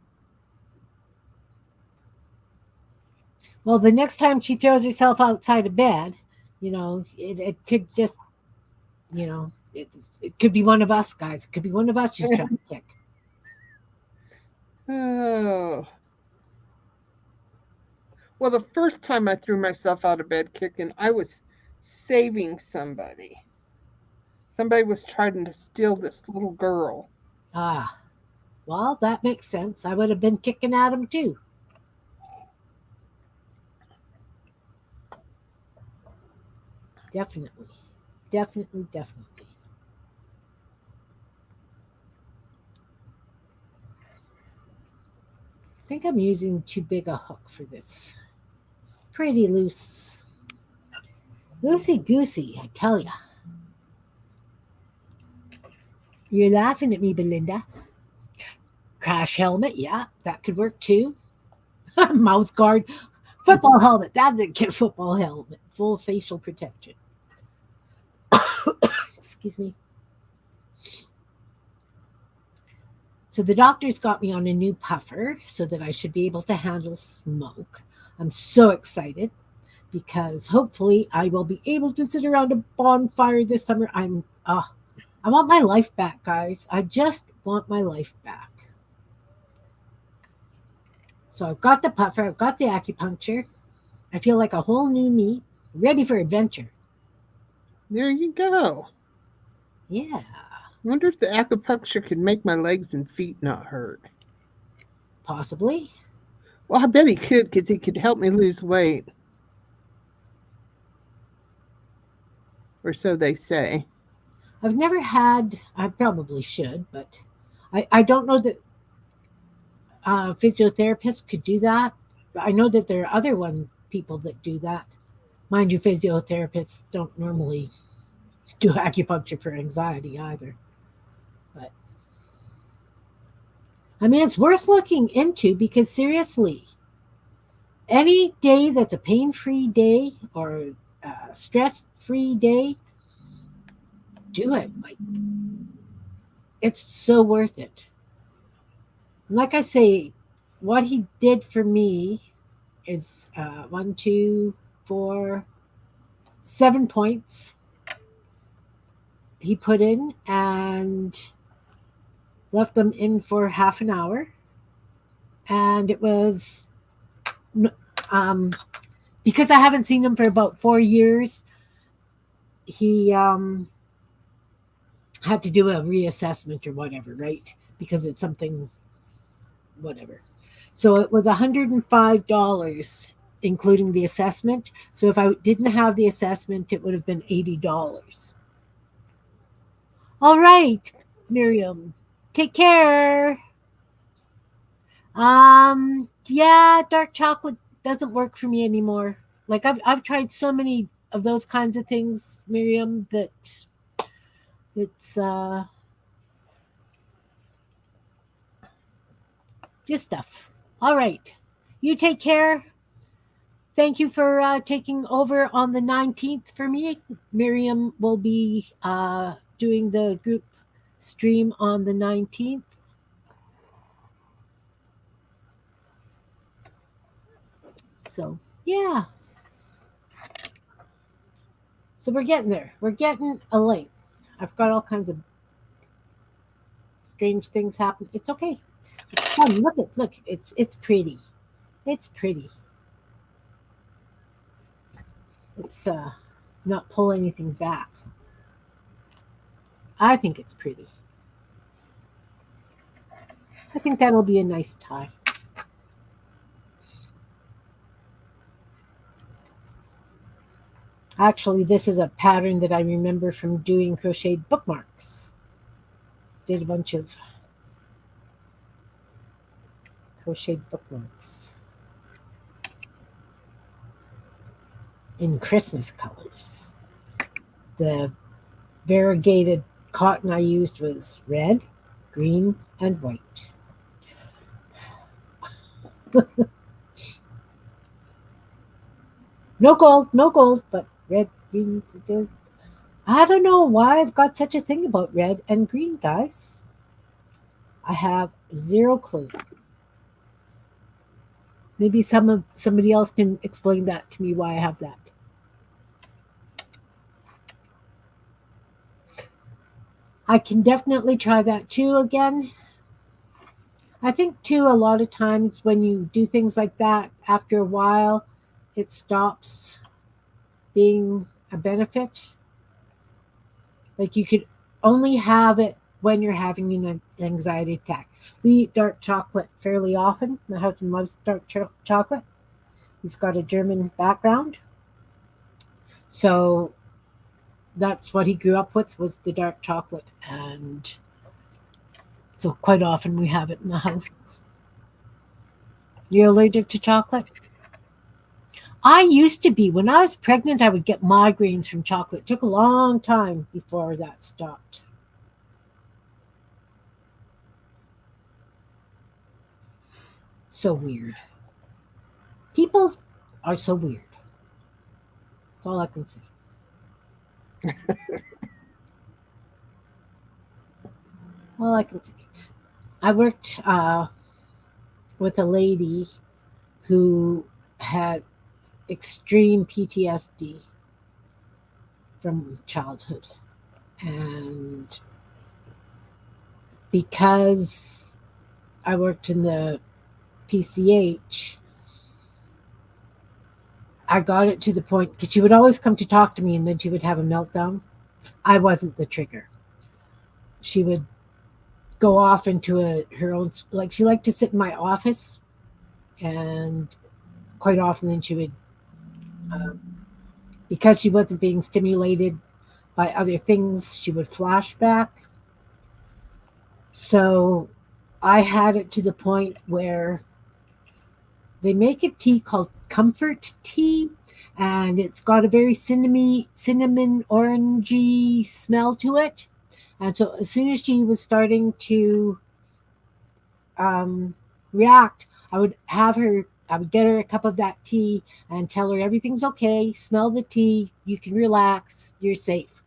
Well, the next time she throws herself outside of bed, it could just, it could be one of us guys. It could be one of us she's trying to kick. Oh. Well, the first time I threw myself out of bed kicking, I was saving somebody. Somebody was trying to steal this little girl. Ah, well, that makes sense. I would have been kicking at him too. Definitely. Definitely, definitely. I think I'm using too big a hook for this. It's pretty loose. Loosey goosey, I tell ya. You're laughing at me, Belinda. Crash helmet, yeah, that could work too. Mouth guard, football helmet. That's a kid football helmet. Full facial protection. Excuse me. So the doctor's got me on a new puffer so that I should be able to handle smoke. I'm so excited because hopefully I will be able to sit around a bonfire this summer. I want my life back, guys. I just want my life back. So I've got the puffer, I've got the acupuncture. I feel like a whole new me, ready for adventure. There you go. Yeah, Wonder if the acupuncture could make my legs and feet not hurt. possibly. Well, I bet he could because he could help me lose weight, or so they say. I've never had, I probably should, but I don't know that physiotherapists could do that. I know that there are other people that do that. Mind you, physiotherapists don't normally do acupuncture for anxiety either. But I mean, it's worth looking into because seriously, any day that's a pain free day or a stress free day, do it. Like, it's so worth it. And like I say, what he did for me is 7 points he put in and left them in for half an hour. And it was, um, because I haven't seen him for about 4 years, he had to do a reassessment or whatever, right? Because it's something, whatever. So it was $105, including the assessment. So if I didn't have the assessment, it would have been $80. All right, Miriam, take care. Yeah, dark chocolate doesn't work for me anymore. Like I've tried so many of those kinds of things, Miriam, that it's just stuff. All right. You take care. Thank you for taking over on the 19th for me. Miriam will be doing the group stream on the 19th. So, yeah. So we're getting there. We're getting a length. I've got all kinds of strange things happen. It's okay. It's fun. Look. It's pretty. It's pretty. It's not pull anything back. I think it's pretty. I think that'll be a nice tie. Actually, this is a pattern that I remember from doing crocheted bookmarks. Did a bunch of crocheted bookmarks in Christmas colors. The variegated cotton I used was red, green, and white. No gold, but red, green. I don't know why I've got such a thing about red and green, guys. I have zero clue. Maybe somebody else can explain that to me why I have that. I can definitely try that too again. I think too a lot of times when you do things like that, after a while, it stops being a benefit. Like you could only have it when you're having an anxiety attack. We eat dark chocolate fairly often. My husband loves dark chocolate. He's got a German background. So that's what he grew up with was the dark chocolate. And so quite often we have it in the house. You're allergic to chocolate? I used to be. When I was pregnant, I would get migraines from chocolate. It took a long time before that stopped. So weird. People are so weird. That's all I can say. All I can say. I worked with a lady who had extreme PTSD from childhood. And because I worked in the PCH, I got it to the point because she would always come to talk to me and then she would have a meltdown. I wasn't the trigger. She would go off into her own, like she liked to sit in my office, and quite often then she would, um, because she wasn't being stimulated by other things, she would flash back. So I had it to the point where they make a tea called comfort tea, and it's got a very cinnamon orangey smell to it. And so as soon as she was starting to um, react, I would get her a cup of that tea and tell her everything's okay, smell the tea, you can relax, you're safe.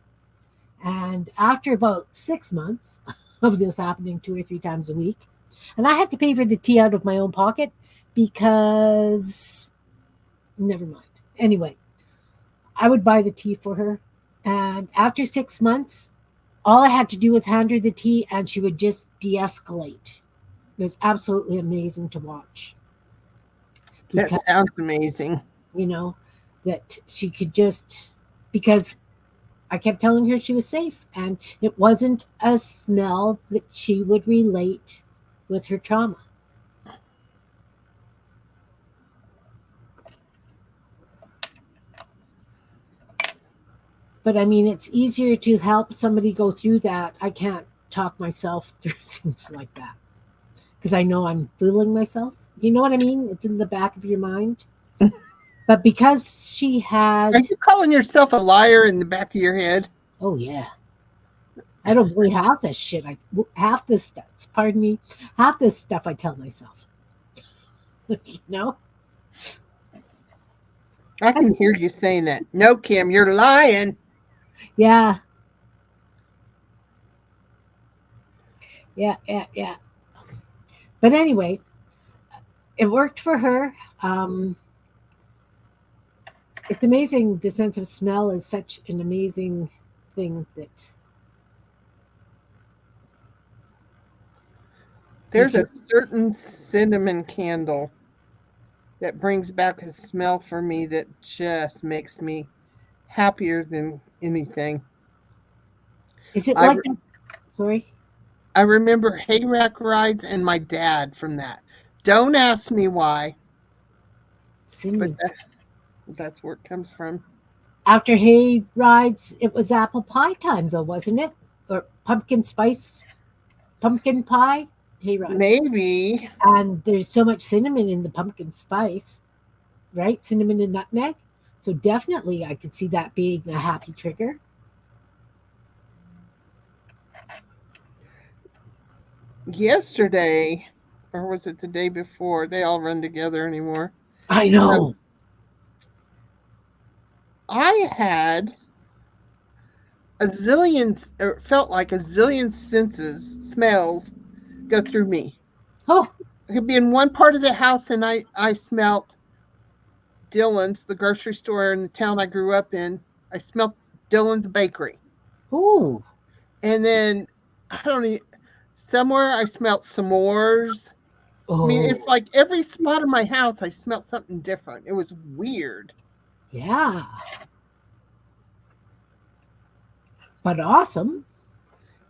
And after about 6 months of this happening 2 or 3 times a week, and I had to pay for the tea out of my own pocket because, never mind. Anyway, I would buy the tea for her. And after 6 months, all I had to do was hand her the tea and she would just de escalate. It was absolutely amazing to watch That because, sounds amazing. you know, that she could just, because I kept telling her she was safe and it wasn't a smell that she would relate with her trauma. But I mean, it's easier to help somebody go through that. I can't talk myself through things like that because I know I'm fooling myself. You know what I mean? It's in the back of your mind. But because she Are had, you calling yourself a liar in the back of your head? oh yeah, I don't believe half this shit. Half this stuff. Pardon me. Half this stuff I tell myself. You know. I can hear you saying that. No, Kim, you're lying. Yeah. Yeah. Yeah. Yeah. But anyway, it worked for her. It's amazing. The sense of smell is such an amazing thing that you There's can. a certain cinnamon candle that brings back a smell for me that just makes me happier than anything. Is it I, like re- a, sorry? I remember hayrack rides and my dad from that. Don't ask me why, but Cinnamon. that's where it comes from. After hay rides, it was apple pie time, though, wasn't it? Or pumpkin pie, hay rides. Maybe. And there's so much cinnamon in the pumpkin spice, right? Cinnamon and nutmeg. So definitely, I could see that being a happy trigger. Yesterday, or was it the day before? They all run together anymore. I Um, know. I had a zillion, or felt like a zillion smells go through me. Oh, I could be in one part of the house and I smelt Dillon's, the grocery store in the town I grew up in. I smelt Dillon's bakery. ooh, And then, I don't know, somewhere I smelt s'mores. I mean, it's oh, like every spot of my house, I smelt something different. It was weird. yeah, but awesome.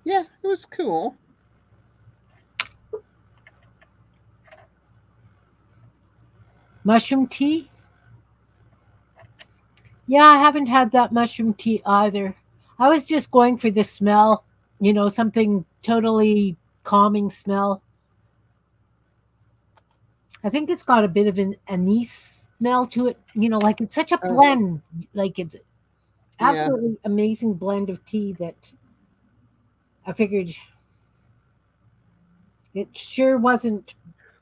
Yeah, it was cool. Mushroom tea? Yeah, I haven't had that mushroom tea either. I was just going for the smell, something totally calming smell. I think it's got a bit of an anise smell to it, like it's such a Oh, blend. Like it's yeah. absolutely amazing blend of tea that I figured it sure wasn't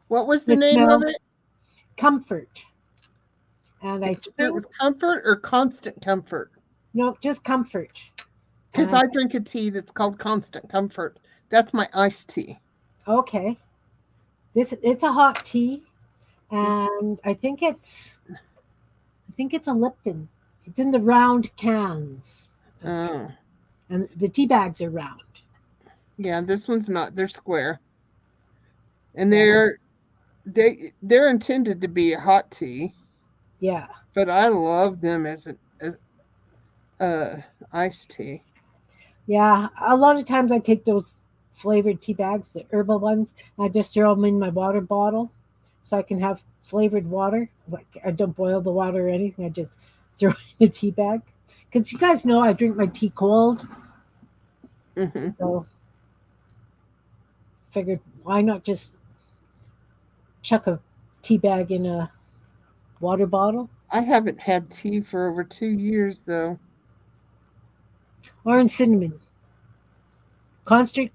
What was the the name of smell. it? Comfort. And I It think, was comfort or constant comfort. no, just comfort. Because And I drink a tea that's called constant comfort. That's my iced tea. okay, it's a hot tea, and I think it's a Lipton. It's in the round cans of tea, Oh, and the tea bags are round. yeah. This one's not. They're square, and Yeah, they're intended to be a hot tea, yeah, but I love them as an uh, iced tea. yeah. A lot of times I take those flavored tea bags, the herbal ones, and I just throw them in my water bottle, so I can have flavored water. Like I don't boil the water or anything. I just throw it in a tea bag. Because you guys know I drink my tea cold, Hmm. so figured why not just chuck a tea bag in a water bottle. I haven't had tea for over 2 years though. Orange cinnamon. Constant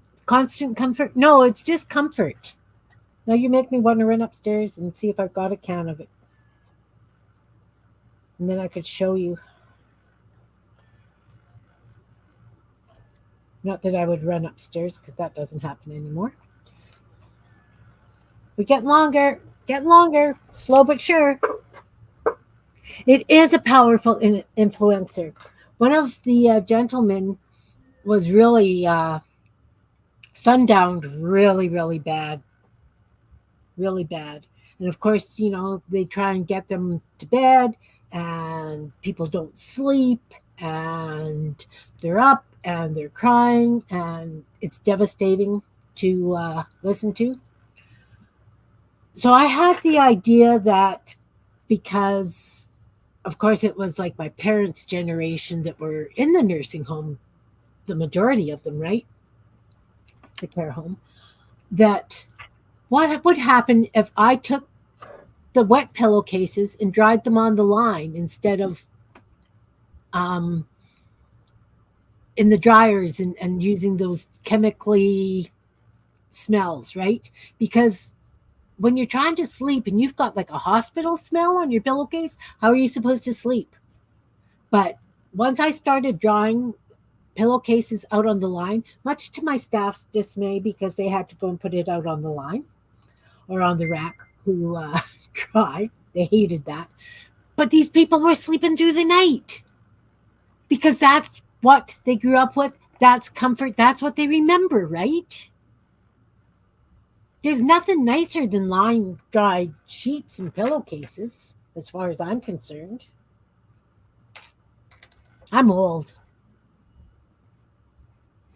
comfort. No, it's just comfort. Now you make me want to run upstairs and see if I've got a can of it. And then I could show you. Not that I would run upstairs because that doesn't happen anymore. We get longer, slow but sure. It is a powerful influencer. One of the gentlemen was really sundowned really, really bad. And of course, they try and get them to bed, and people don't sleep, and they're up and they're crying, and it's devastating to listen to. So I had the idea that because, of course, it was like my parents' generation that were in the nursing home, the majority of them, right? The care home, that what would happen if I took the wet pillowcases and dried them on the line instead of um, in the dryers, and using those chemically smells, right? Because when you're trying to sleep and you've got like a hospital smell on your pillowcase, how are you supposed to sleep? But once I started drying pillowcases out on the line, much to my staff's dismay, because they had to go and put it out on the line or on the rack to dry. They hated that. But these people were sleeping through the night because that's what they grew up with. That's comfort. That's what they remember, right? There's nothing nicer than lying dry sheets and pillowcases, as far as I'm concerned. I'm old,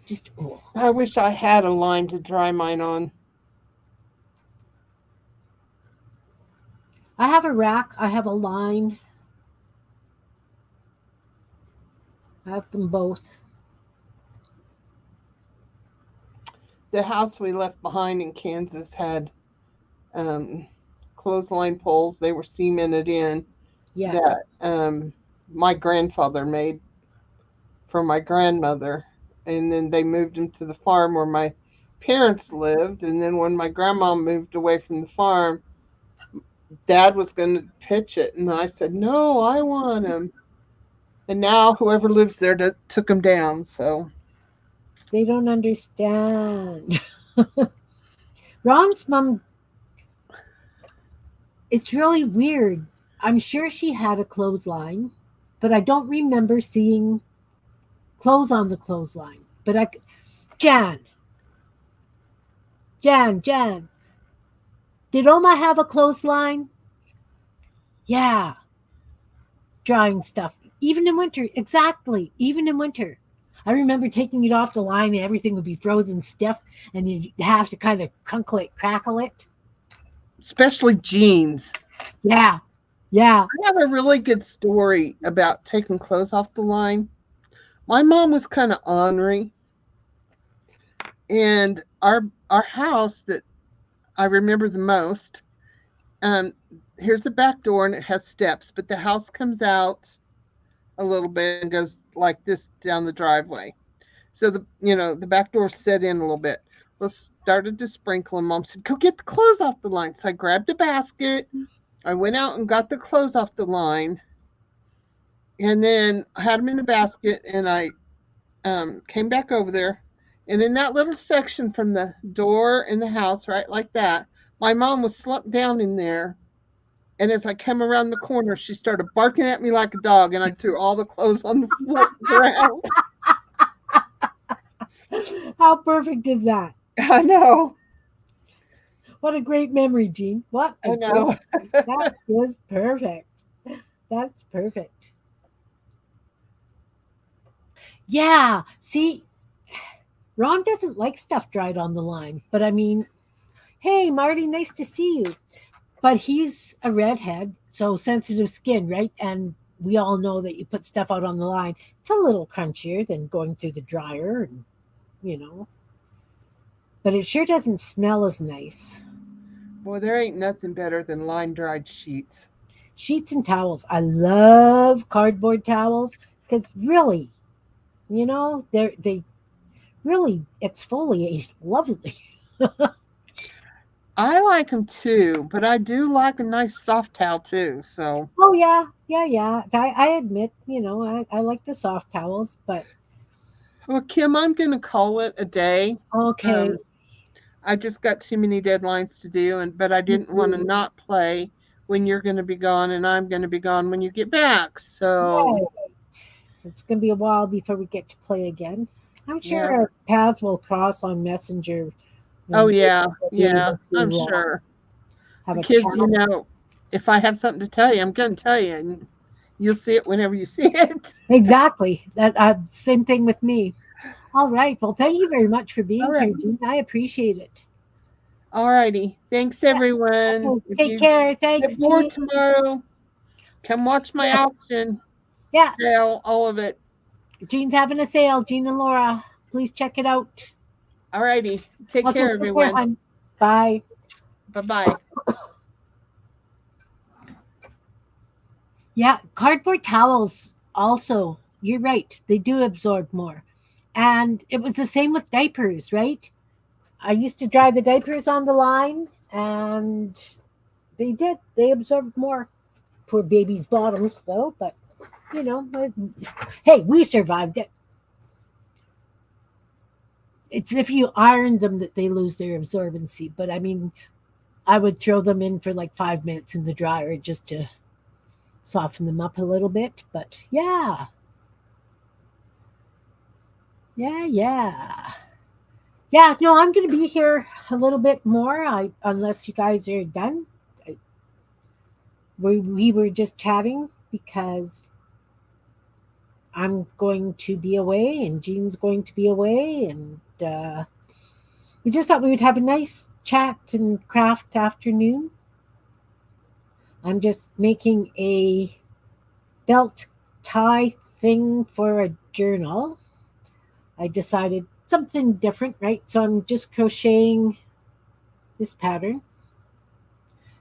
just old. I wish I had a line to dry mine on. I have a rack, I have a line, I have them both. The house we left behind in Kansas had um, clothesline poles. They were cemented in Yeah, that my grandfather made for my grandmother. And then they moved them to the farm where my parents lived. And then when my grandma moved away from the farm, dad was going to pitch it. And I said, no, I want them. And now whoever lives there took them down. So they don't understand. Ron's mom, it's really weird. I'm sure she had a clothesline, but I don't remember seeing clothes on the clothesline. But Jan, Jan, did Oma have a clothesline? Yeah, drying stuff. Even in winter, exactly. Even in winter. I remember taking it off the line and everything would be frozen stiff, and you'd have to kind of crunkle it, crackle it. especially jeans. Yeah, yeah. I have a really good story about taking clothes off the line. My mom was kind of ornery, and our house that I remember the most. Um, Here's the back door, and it has steps, but the house comes out a little bit and goes like this down the driveway. So the back door set in a little bit. Well, started to sprinkle, and Mom said, "Go get the clothes off the line." So I grabbed a basket. I went out and got the clothes off the line, and then I had them in the basket, and I came back over there. And in that little section from the door in the house, right like that, my mom was slumped down in there And as I come around the corner, she started barking at me like a dog, and I threw all the clothes on the ground. How perfect is that? I know. What a great memory, Jean. What a I great, know. that was perfect. That's perfect. Yeah. See, Ron doesn't like stuff dried on the line, but I mean, hey, Marty, nice to see you. But he's a redhead, so sensitive skin, right? And we all know that you put stuff out on the line, it's a little crunchier than going through the dryer, and you know, but it sure doesn't smell as nice. Boy, there ain't nothing better than line dried sheets. Sheets and towels. I love cardboard towels because really, they really exfoliate lovely. I like them too, but I do like a nice soft towel too. So, Oh yeah, yeah, yeah. I admit, I like the soft towels, but well, Kim, I'm going to call it a day. okay. Um, I just got too many deadlines to do, but I You didn't want to do. not play when you're going to be gone and I'm going to be gone when you get back. So, Right. It's gonna be a while before we get to play again. I'm sure yeah. our paths will cross on Messenger Oh, when yeah. we'll be Yeah. able I'm to sure. have a Because, chat. if I have something to tell you, I'm going to tell you, and you'll see it whenever you see it. Exactly. That same thing with me. All right. Well, thank you very much for All being right. here, Jean. I appreciate it. All righty. Thanks, Yeah. everyone. Okay. If Take you care. get Thanks, bored Jean. tomorrow, come watch my Yes. auction Yeah. sale, all of it. Jean's having a sale. Jean and Laura. Please check it out. All righty. Take Okay. care, Take care, everyone. hon. Bye. Bye bye. Yeah, cardboard towels also, you're right, they do absorb more. And it was the same with diapers, right? I used to dry the diapers on the line and they absorbed more. Poor babies' bottoms, though, but hey, we survived it. It's if you iron them that they lose their absorbency. But I mean, I would throw them in for like 5 minutes in the dryer just to soften them up a little bit. But yeah, yeah, yeah. Yeah, no, I'm going to be here a little bit more. Unless you guys are done. We were just chatting because I'm going to be away and Jean's going to be away, and we just thought we would have a nice chat and craft afternoon. I'm just making a belt tie thing for a journal. I decided something different, right? So I'm just crocheting this pattern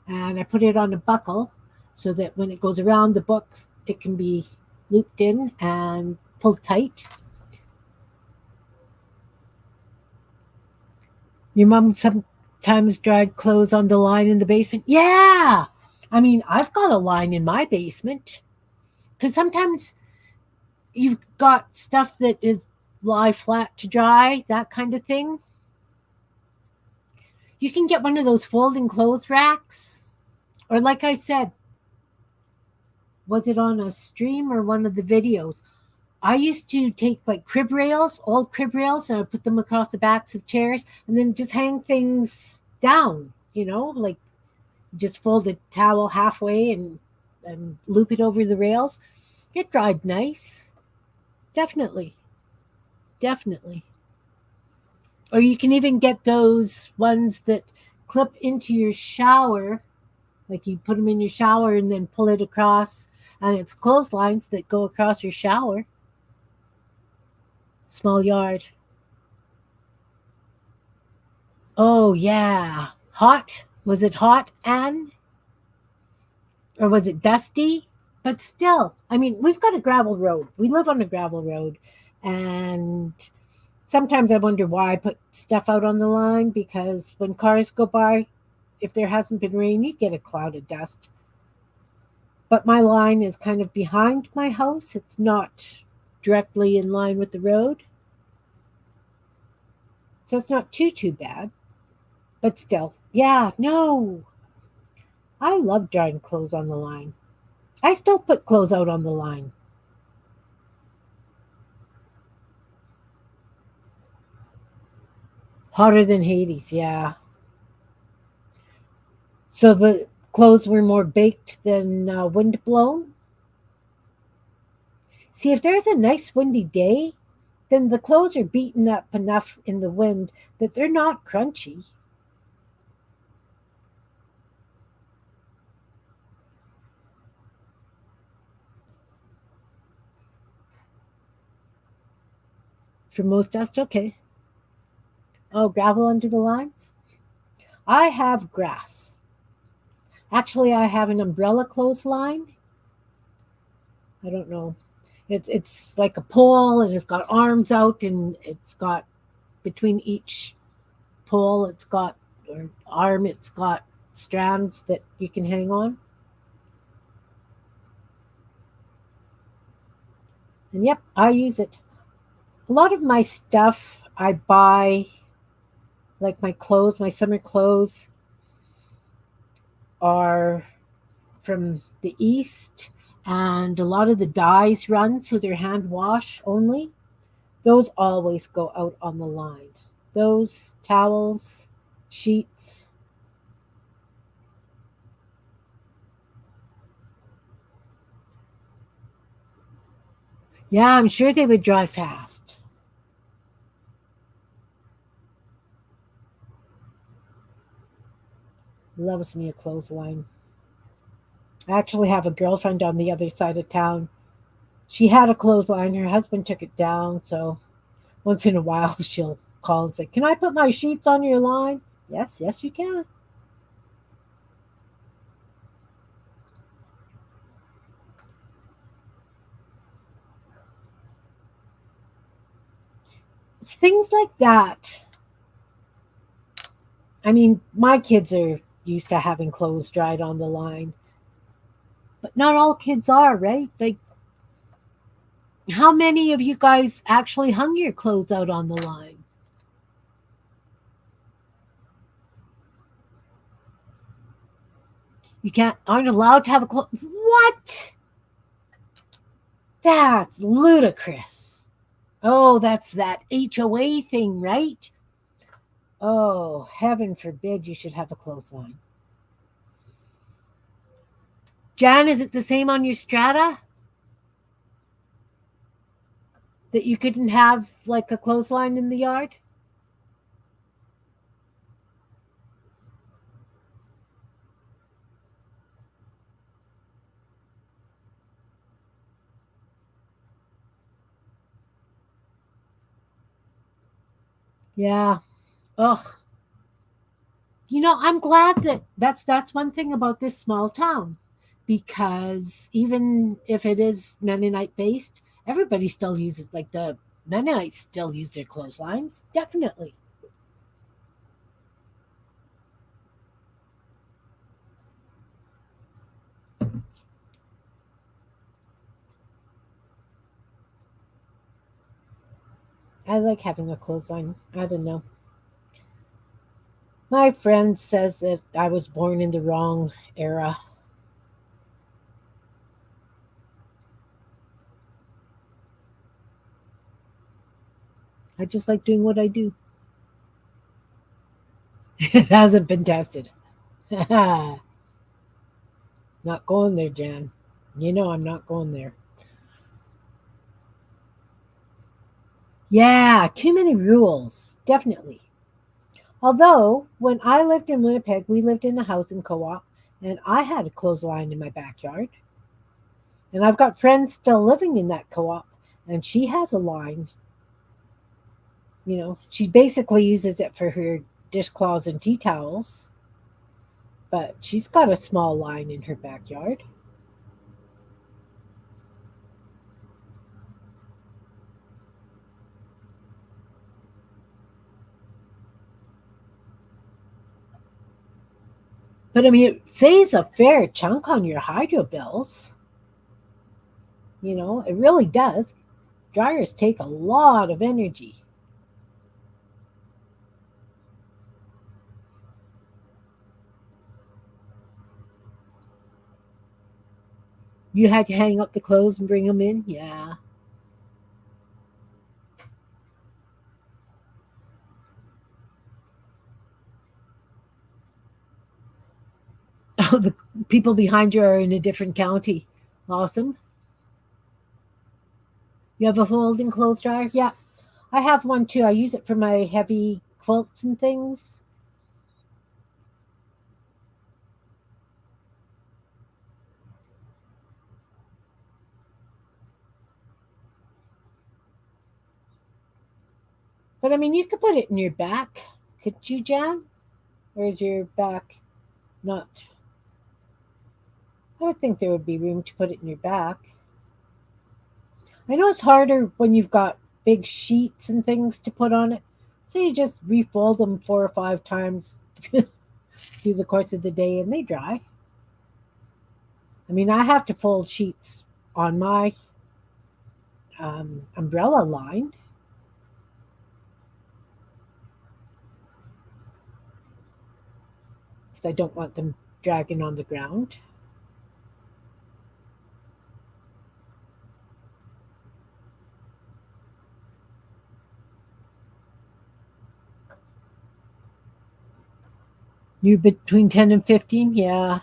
and I put it on a buckle so that when it goes around the book, it can be looped in and pulled tight. Your mom sometimes dried clothes on the line in the basement. Yeah. I mean, I've got a line in my basement because sometimes you've got stuff that is lie flat to dry, that kind of thing. You can get one of those folding clothes racks. Or, like I said, was it on a stream or one of the videos? I used to take like crib rails, old crib rails, and I put them across the backs of chairs and then just hang things down, like just fold a towel halfway and loop it over the rails. It dried nice. Definitely. Definitely. Or you can even get those ones that clip into your shower, like you put them in your shower and then pull it across, and it's clotheslines that go across your shower. Small yard. Oh, yeah. Hot? Was it hot, Anne? Or was it dusty? But still, I mean, we've got a gravel road. We live on a gravel road. And sometimes I wonder why I put stuff out on the line because when cars go by, if there hasn't been rain, you get a cloud of dust. But my line is kind of behind my house. It's not directly in line with the road. So it's not too bad. But still, yeah, no. I love drying clothes on the line. I still put clothes out on the line. Hotter than Hades, yeah. So the clothes were more baked than wind blown. See, if there's a nice windy day, then the clothes are beaten up enough in the wind that they're not crunchy. For most dust, okay. Oh, gravel under the lines? I have grass. Actually, I have an umbrella clothesline. I don't know. It's like a pole and it's got arms out and it's got between each pole it's got or arm it's got strands that you can hang on. And yep, I use it. A lot of my stuff I buy, like my clothes, my summer clothes, are from the East, and a lot of the dyes run, so they're hand wash only. Those always go out on the line. Those towels, sheets. Yeah, I'm sure they would dry fast. Loves me a clothesline. I actually have a girlfriend on the other side of town. She had a clothesline. Her husband took it down, so once in a while she'll call and say, "Can I put my sheets on your line?" Yes, yes, you can. It's things like that. I mean, my kids are used to having clothes dried on the line, but not all kids are, right? Like, how many of you guys actually hung your clothes out on the line? You can't aren't allowed to have a clothes. What? That's ludicrous. Oh, that's that HOA thing, right? Oh, heaven forbid you should have a clothesline. Jan, is it the same on your strata that you couldn't have like a clothesline in the yard? Yeah. Ugh. I'm glad that that's one thing about this small town, because even if it is Mennonite based, everybody still uses, like, the Mennonites still use their clotheslines. Definitely. I like having a clothesline. I don't know. My friend says that I was born in the wrong era. I just like doing what I do. It hasn't been tested. Not going there, Jan. I'm not going there. Yeah, too many rules. Definitely. Although, when I lived in Winnipeg, we lived in a housing co op, and I had a clothesline in my backyard. And I've got friends still living in that co op, and she has a line. She basically uses it for her dishcloths and tea towels, but she's got a small line in her backyard. But I mean, it saves a fair chunk on your hydro bills. It really does. Dryers take a lot of energy. You had to hang up the clothes and bring them in? Yeah. Oh, the people behind you are in a different county. Awesome. You have a folding clothes dryer? Yeah. I have one too. I use it for my heavy quilts and things. But I mean, you could put it in your back. Could you, Jan? Or is your back not? I would think there would be room to put it in your back. I know it's harder when you've got big sheets and things to put on it. So you just refold them 4 or 5 times through the course of the day and they dry. I mean, I have to fold sheets on my umbrella line because I don't want them dragging on the ground. You between 10 and 15? Yeah.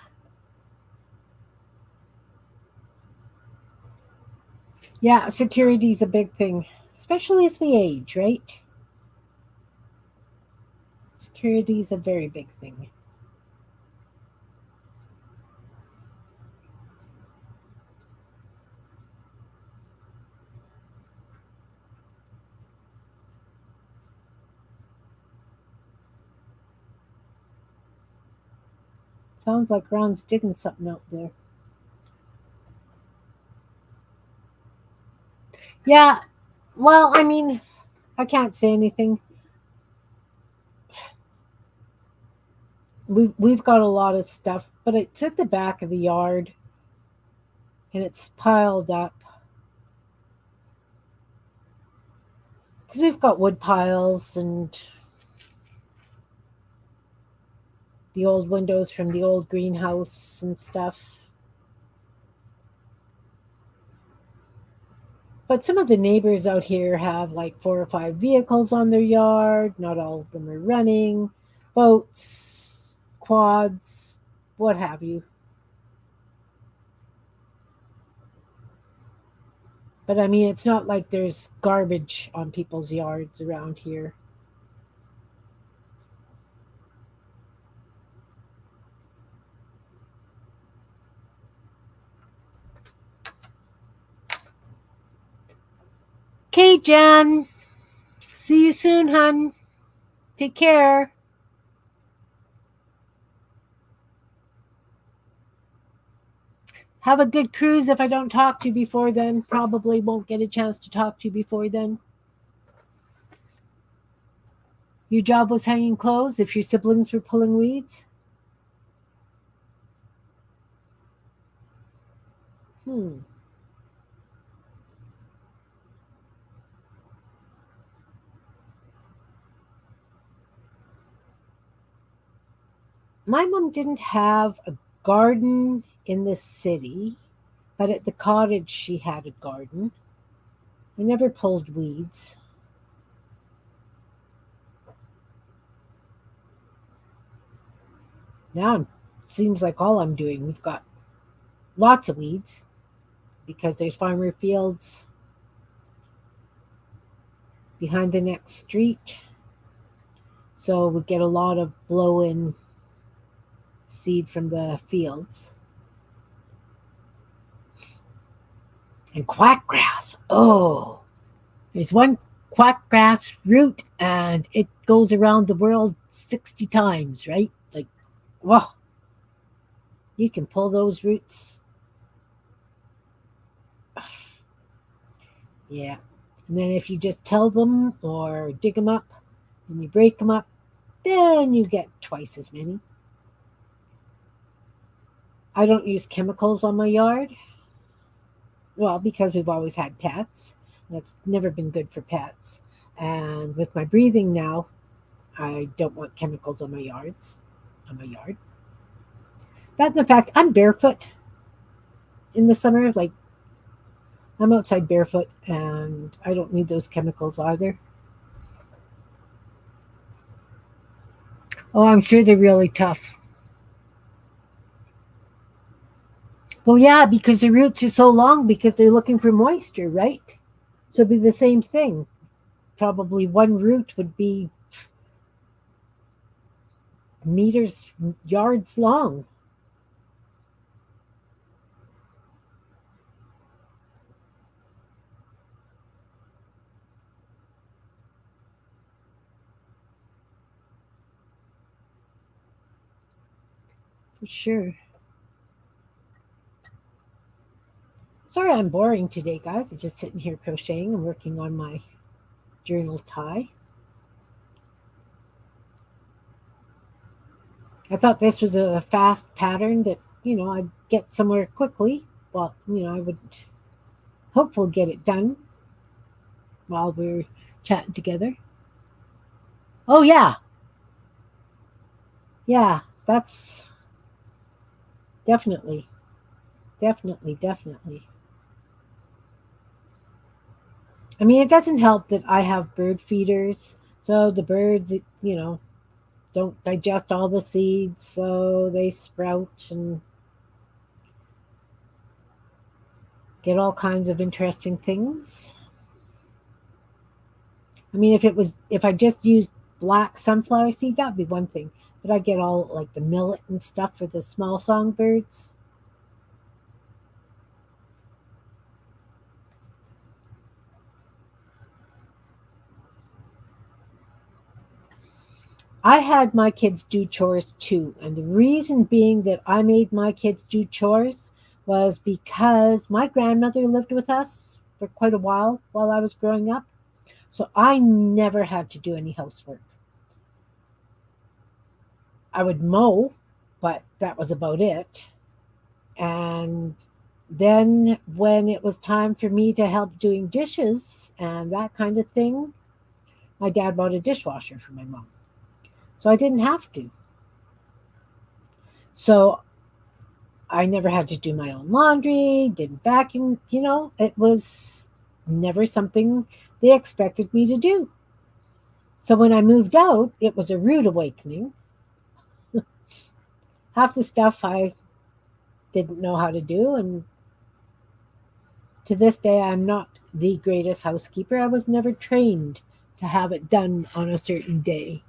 Yeah, security is a big thing, especially as we age, right? Security is a very big thing. Sounds like Ron's digging something out there. Yeah, well, I mean, I can't say anything. We've got a lot of stuff, but it's at the back of the yard and it's piled up because we've got wood piles and the old windows from the old greenhouse and stuff. But some of the neighbors out here have like 4 or 5 vehicles on their yard. Not all of them are running. Boats, quads, what have you. But I mean, it's not like there's garbage on people's yards around here. Okay, Jen. See you soon, hun. Take care. Have a good cruise if I don't talk to you before then. Probably won't get a chance to talk to you before then. Your job was hanging clothes if your siblings were pulling weeds? Hmm. My mom didn't have a garden in the city, but at the cottage she had a garden. I never pulled weeds. Now it seems like all I'm doing, we've got lots of weeds because there's farmer fields behind the next street. So we get a lot of blow in seed from the fields. And quackgrass. Oh, there's one quackgrass root and it goes around the world 60 times, right? Like, wow, you can pull those roots. Yeah. And then if you just tell them or dig them up and you break them up, then you get twice as many. I don't use chemicals on my yard. Well, because we've always had pets. That's never been good for pets. And with my breathing now, I don't want chemicals on my yards, on my yard. That and the fact I'm barefoot. in the summer. Like I'm outside barefoot and I don't need those chemicals either. Oh, I'm sure they're really tough. Well, yeah, because the roots are so long because they're looking for moisture, right? So it'd be the same thing. Probably one root would be meters, yards long. For sure. Sorry I'm boring today, guys. I'm just sitting here crocheting and working on my journal tie. I thought this was a fast pattern that, I'd get somewhere quickly. Well, I would hopefully get it done while we're chatting together. Oh, yeah. Yeah, that's definitely, definitely, definitely. I mean, it doesn't help that I have bird feeders. So the birds, don't digest all the seeds. So they sprout and get all kinds of interesting things. I mean, if I just used black sunflower seed, that'd be one thing. But I get all like the millet and stuff for the small songbirds. I had my kids do chores too. And the reason being that I made my kids do chores was because my grandmother lived with us for quite a while I was growing up. So I never had to do any housework. I would mow, but that was about it. And then when it was time for me to help doing dishes and that kind of thing, my dad bought a dishwasher for my mom. So I didn't have to. So I never had to do my own laundry, didn't vacuum, it was never something they expected me to do. So when I moved out, it was a rude awakening. Half the stuff I didn't know how to do, and to this day, I'm not the greatest housekeeper. I was never trained to have it done on a certain day.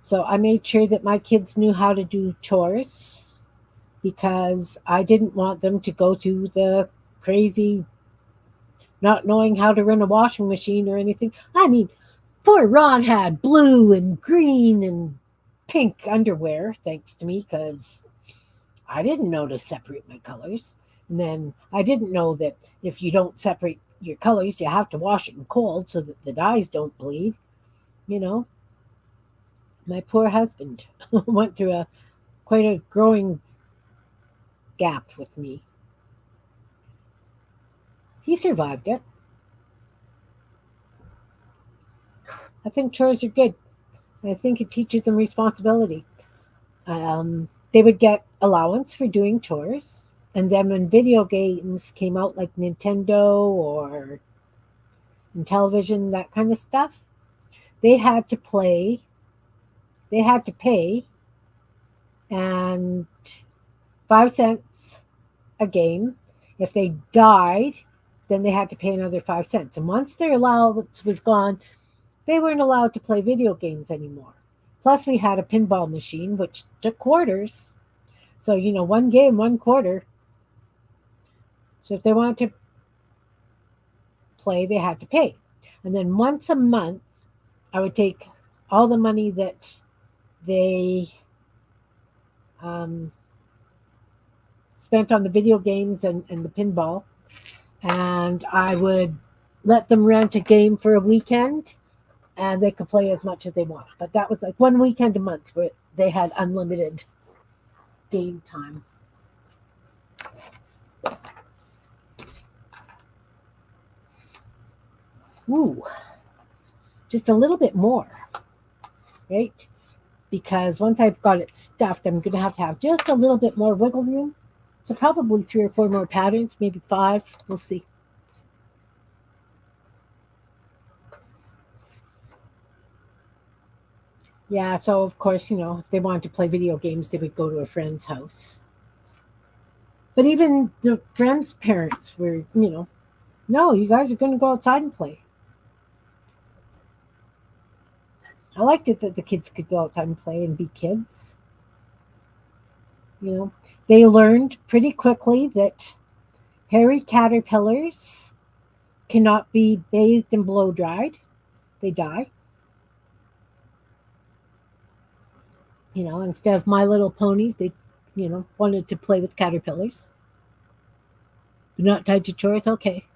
So I made sure that my kids knew how to do chores because I didn't want them to go through the crazy not knowing how to run a washing machine or anything. I mean, poor Ron had blue and green and pink underwear, thanks to me, because I didn't know to separate my colors. And then I didn't know that if you don't separate your colors, you have to wash it in cold so that the dyes don't bleed. You know, my poor husband went through a quite a growing gap with me. He survived it. I think chores are good. I think it teaches them responsibility. They would get allowance for doing chores. And then when video games came out, like Nintendo or in television, that kind of stuff, they had to play, they had to pay, and 5 cents a game. If they died, then they had to pay another 5 cents. And once their allowance was gone, they weren't allowed to play video games anymore. Plus, we had a pinball machine, which took quarters. So, one game, 1 quarter. So if they wanted to play, they had to pay. And then once a month, I would take all the money that they um, spent on the video games and the pinball, and I would let them rent a game for a weekend, and they could play as much as they want. But that was like one weekend a month where they had unlimited game time. Ooh, just a little bit more, right? because once I've got it stuffed, I'm going to have just a little bit more wiggle room. So probably 3 or 4 more patterns, maybe 5. We'll see. Yeah, so of course, if they wanted to play video games, they would go to a friend's house. But even the friends' parents were, no, you guys are going to go outside and play. I liked it that the kids could go outside and play and be kids. You know, they learned pretty quickly that hairy caterpillars cannot be bathed and blow dried. They die. Instead of My Little Ponies, they, wanted to play with caterpillars. But not tied to chores, okay.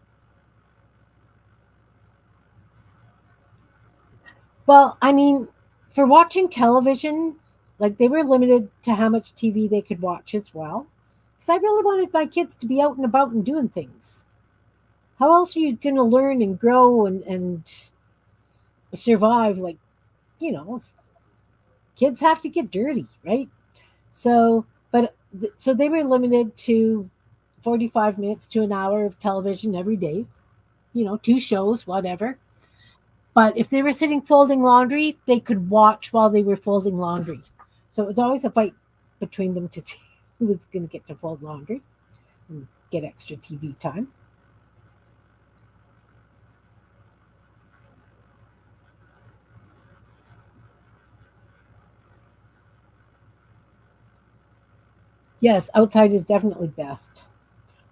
Well, I mean, for watching television, like they were limited to how much TV they could watch as well. Because I really wanted my kids to be out and about and doing things. How else are you going to learn and grow and survive? Like, you know, kids have to get dirty, right? So they were limited to 45 minutes to an hour of television every day, 2 shows, whatever. But if they were sitting folding laundry, they could watch while they were folding laundry. So it was always a fight between them to see who was going to get to fold laundry and get extra TV time. Yes, outside is definitely best.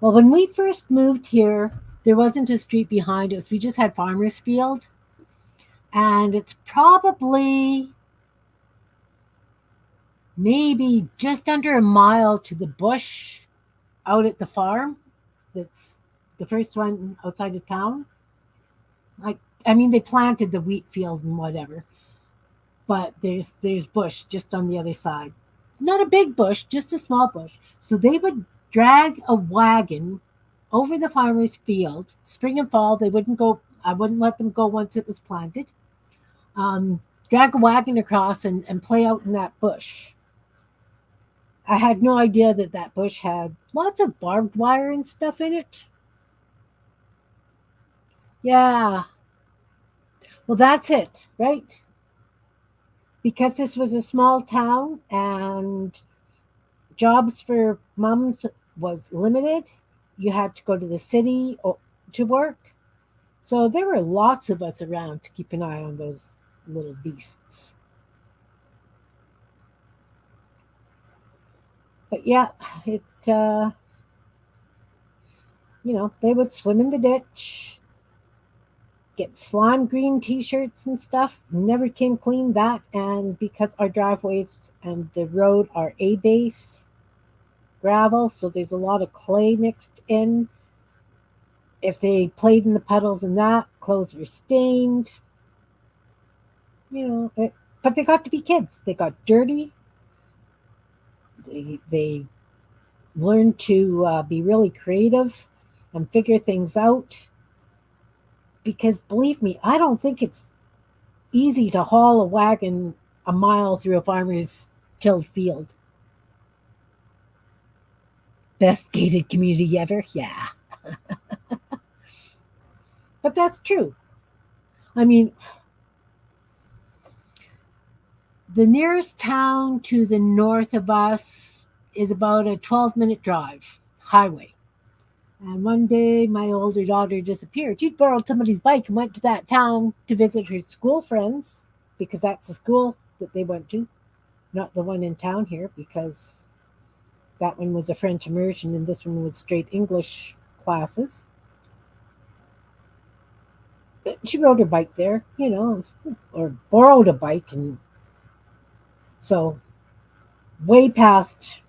Well, when we first moved here, there wasn't a street behind us. We just had farmer's field. And it's probably maybe just under a mile to the bush out at the farm. That's the first one outside of town. I mean, they planted the wheat field and whatever, but there's bush just on the other side. Not a big bush, just a small bush. So they would drag a wagon over the farmer's field, spring and fall. They wouldn't go. I wouldn't let them go once it was planted. Um, Drag a wagon across and play out in that bush. I had no idea that that bush had lots of barbed wire and stuff in it. Yeah. Well, that's it, right? Because this was a small town and jobs for moms was limited, you had to go to the city to work. So there were lots of us around to keep an eye on those little beasts. But yeah, it they would swim in the ditch, get slime green t-shirts and stuff. Never came clean that, and because our driveways and the road are a base gravel, so there's a lot of clay mixed in. If they played in the puddles and that, clothes were stained. But they got to be kids. They got dirty. They learned to be really creative and figure things out. Because believe me, I don't think it's easy to haul a wagon a mile through a farmer's tilled field. Best gated community ever? Yeah. But that's true. I mean, the nearest town to the north of us is about a 12-minute drive, highway. And one day, my older daughter disappeared. She'd borrowed somebody's bike and went to that town to visit her school friends because that's the school that they went to, not the one in town here, because that one was a French immersion and this one was straight English classes. But she rode her bike there, or borrowed a bike. And so, way past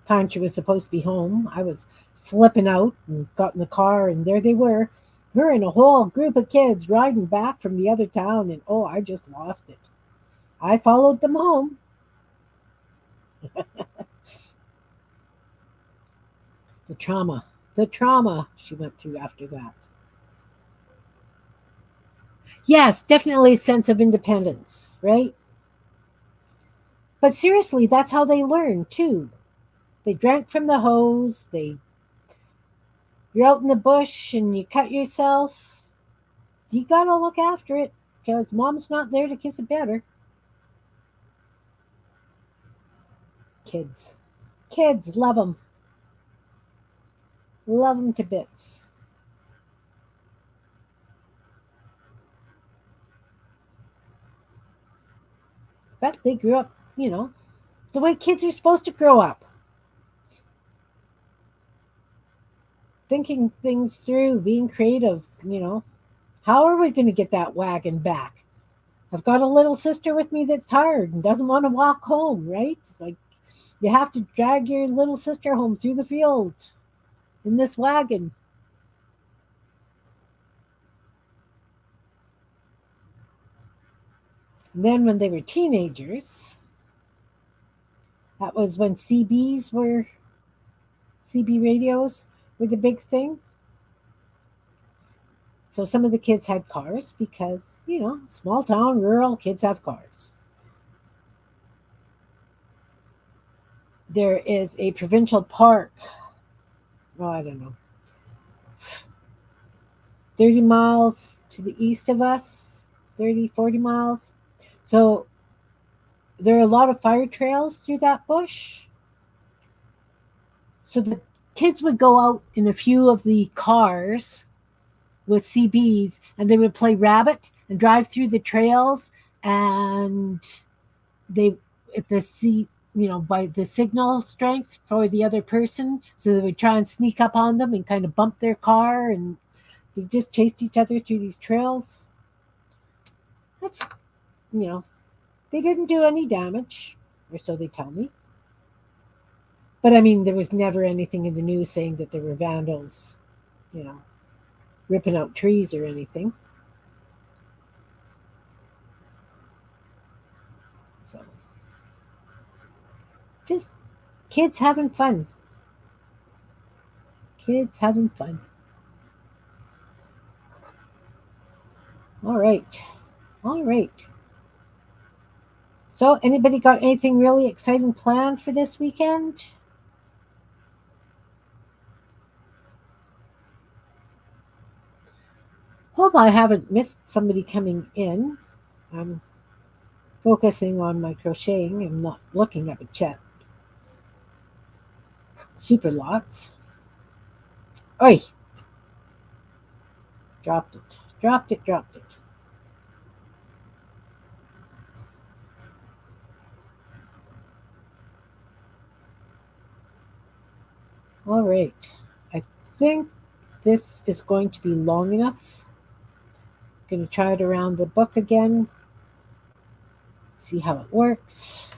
time she was supposed to be home, I was flipping out and got in the car, and there they were, her and a whole group of kids riding back from the other town, and oh, I just lost it. I followed them home. The trauma she went through after that. Yes, definitely a sense of independence, right? But seriously, that's how they learn too. They drank from the hose. You're out in the bush and you cut yourself. You gotta look after it because mom's not there to kiss it better. Kids, kids, love them to bits. But they grew up, the way kids are supposed to grow up, thinking things through, being creative. How are we going to get that wagon back? I've got a little sister with me that's tired and doesn't want to walk home, right? It's like you have to drag your little sister home through the field in this wagon. And then when they were teenagers, that was when CB radios were the big thing. So some of the kids had cars because, small town, rural kids have cars. There is a provincial park, oh, I don't know, 30 miles to the east of us, 30, 40 miles. So there are a lot of fire trails through that bush. So the kids would go out in a few of the cars with CBs and they would play rabbit and drive through the trails, and they at the by the signal strength for the other person, so they would try and sneak up on them and kind of bump their car, and they just chased each other through these trails. That's they didn't do any damage, or so they tell me. But I mean, there was never anything in the news saying that there were vandals, ripping out trees or anything. So, just kids having fun. Kids having fun. All right. All right. So, anybody got anything really exciting planned for this weekend? Hope I haven't missed somebody coming in. I'm focusing on my crocheting. I'm not looking at the chat. Super lots. Oi! Dropped it. Dropped it. Dropped it. All right. I think this is going to be long enough. I'm going to try it around the book again. See how it works.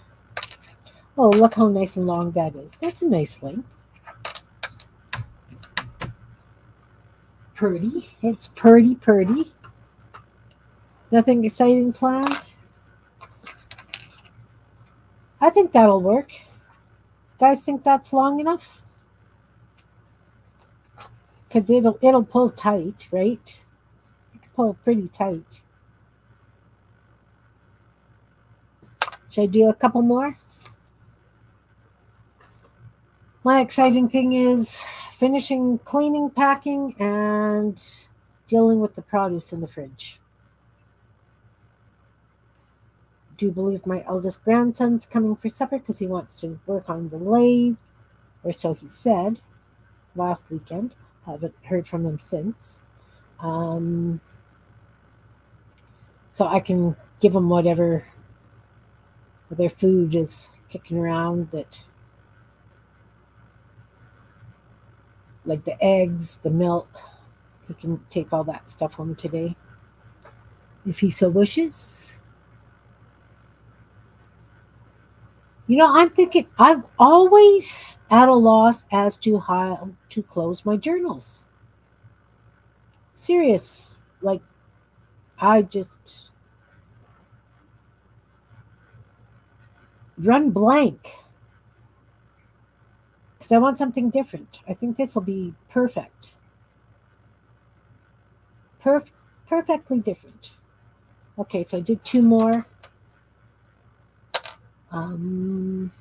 Oh, look how nice and long that is. That's a nice length. Purdy. It's purdy. Nothing exciting planned. I think that'll work. Guys think that's long enough? Because it'll pull tight, right? It can pull pretty tight. Should I do a couple more? My exciting thing is finishing cleaning, packing, and dealing with the produce in the fridge. Do believe my eldest grandson's coming for supper because he wants to work on the lathe, or so he said last weekend. Haven't heard from him since. So I can give him whatever other food is kicking around, that, like the eggs, the milk. He can take all that stuff home today if he so wishes. I'm thinking, I'm always at a loss as to how to close my journals. Serious. Like, I just run blank because I want something different. I think this will be perfect. Perfectly different. Okay, so I did two more.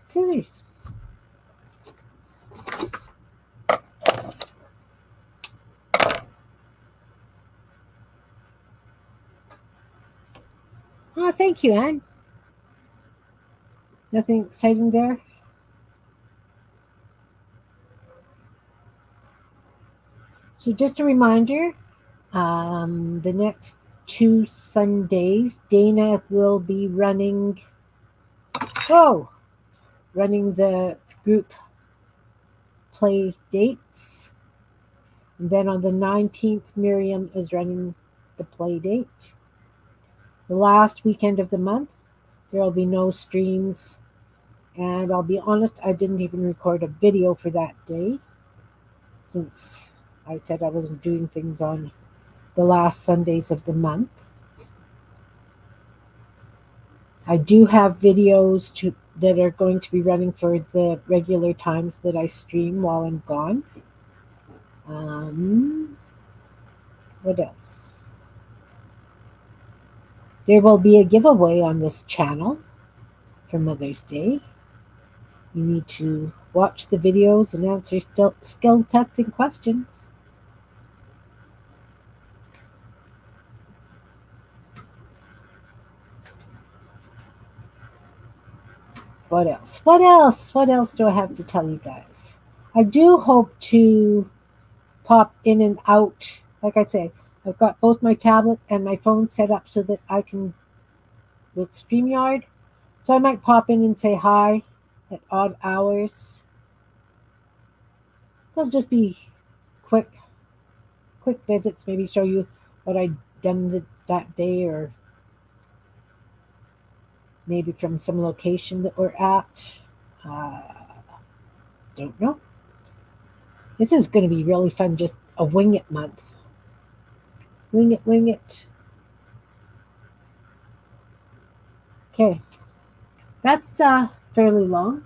Scissors. Oh, thank you, Anne. Nothing exciting there. So just a reminder, the next 2 Sundays, Dana will be oh, running the group play dates. And then on the 19th, Miriam is running the play date. The last weekend of the month, there will be no streams. And I'll be honest, I didn't even record a video for that day since I said I wasn't doing things on the last Sundays of the month. I do have videos that are going to be running for the regular times that I stream while I'm gone. What else? There will be a giveaway on this channel for Mother's Day. You need to watch the videos and answer skill testing questions. What else? What else? What else do I have to tell you guys? I do hope to pop in and out. Like I say, I've got both my tablet and my phone set up so that I can with StreamYard. So I might pop in and say hi at odd hours. They'll just be quick visits, maybe show you what I've done that day, or maybe from some location that we're at. Don't know. This is going to be really fun, just a wing it month. Wing it, wing it. Okay. That's fairly long.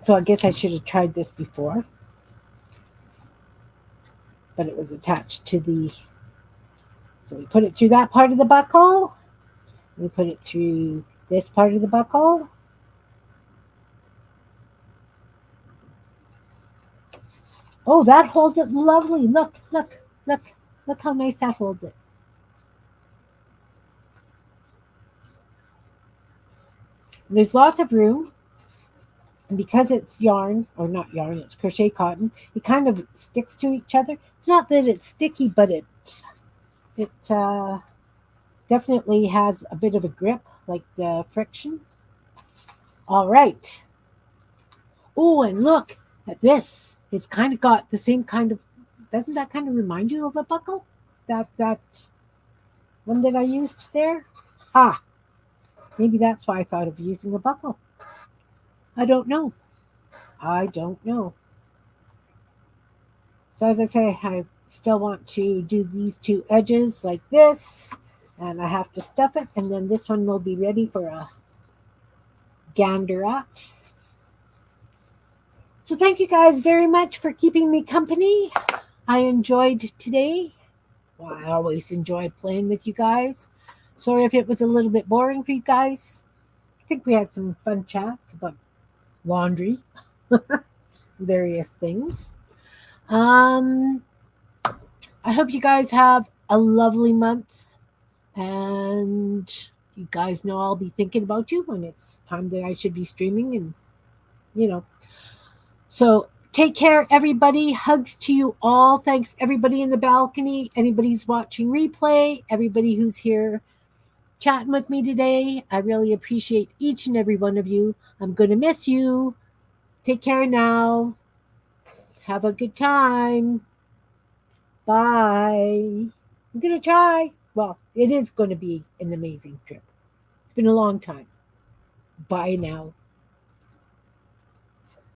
So I guess I should have tried this before. But it was attached to the... So we put it through that part of the buckle. We put it through this part of the buckle. Oh, that holds it lovely. Look how nice that holds it. There's lots of room. And because it's yarn, or not yarn, it's crochet cotton, it kind of sticks to each other. It's not that it's sticky, but it definitely has a bit of a grip, like the friction. All right. Oh, and look at this. It's kind of got the same kind of, doesn't that kind of remind you of a buckle? That one that I used there? Ha! Maybe that's why I thought of using a buckle. I don't know. So as I say, I still want to do these two edges like this, and I have to stuff it, and then this one will be ready for a gander at. So thank you guys very much for keeping me company. I enjoyed today. Well, I always enjoy playing with you guys. Sorry if it was a little bit boring for you guys. I think we had some fun chats about laundry, various things. I hope you guys have a lovely month, and you guys know I'll be thinking about you when it's time that I should be streaming, and so take care, everybody. Hugs to you all. Thanks everybody in the balcony, anybody who's watching replay, everybody who's here chatting with me today. I really appreciate each and every one of you. I'm going to miss you. Take care now. Have a good time. Bye. I'm going to try. Well, it is going to be an amazing trip. It's been a long time. Bye now.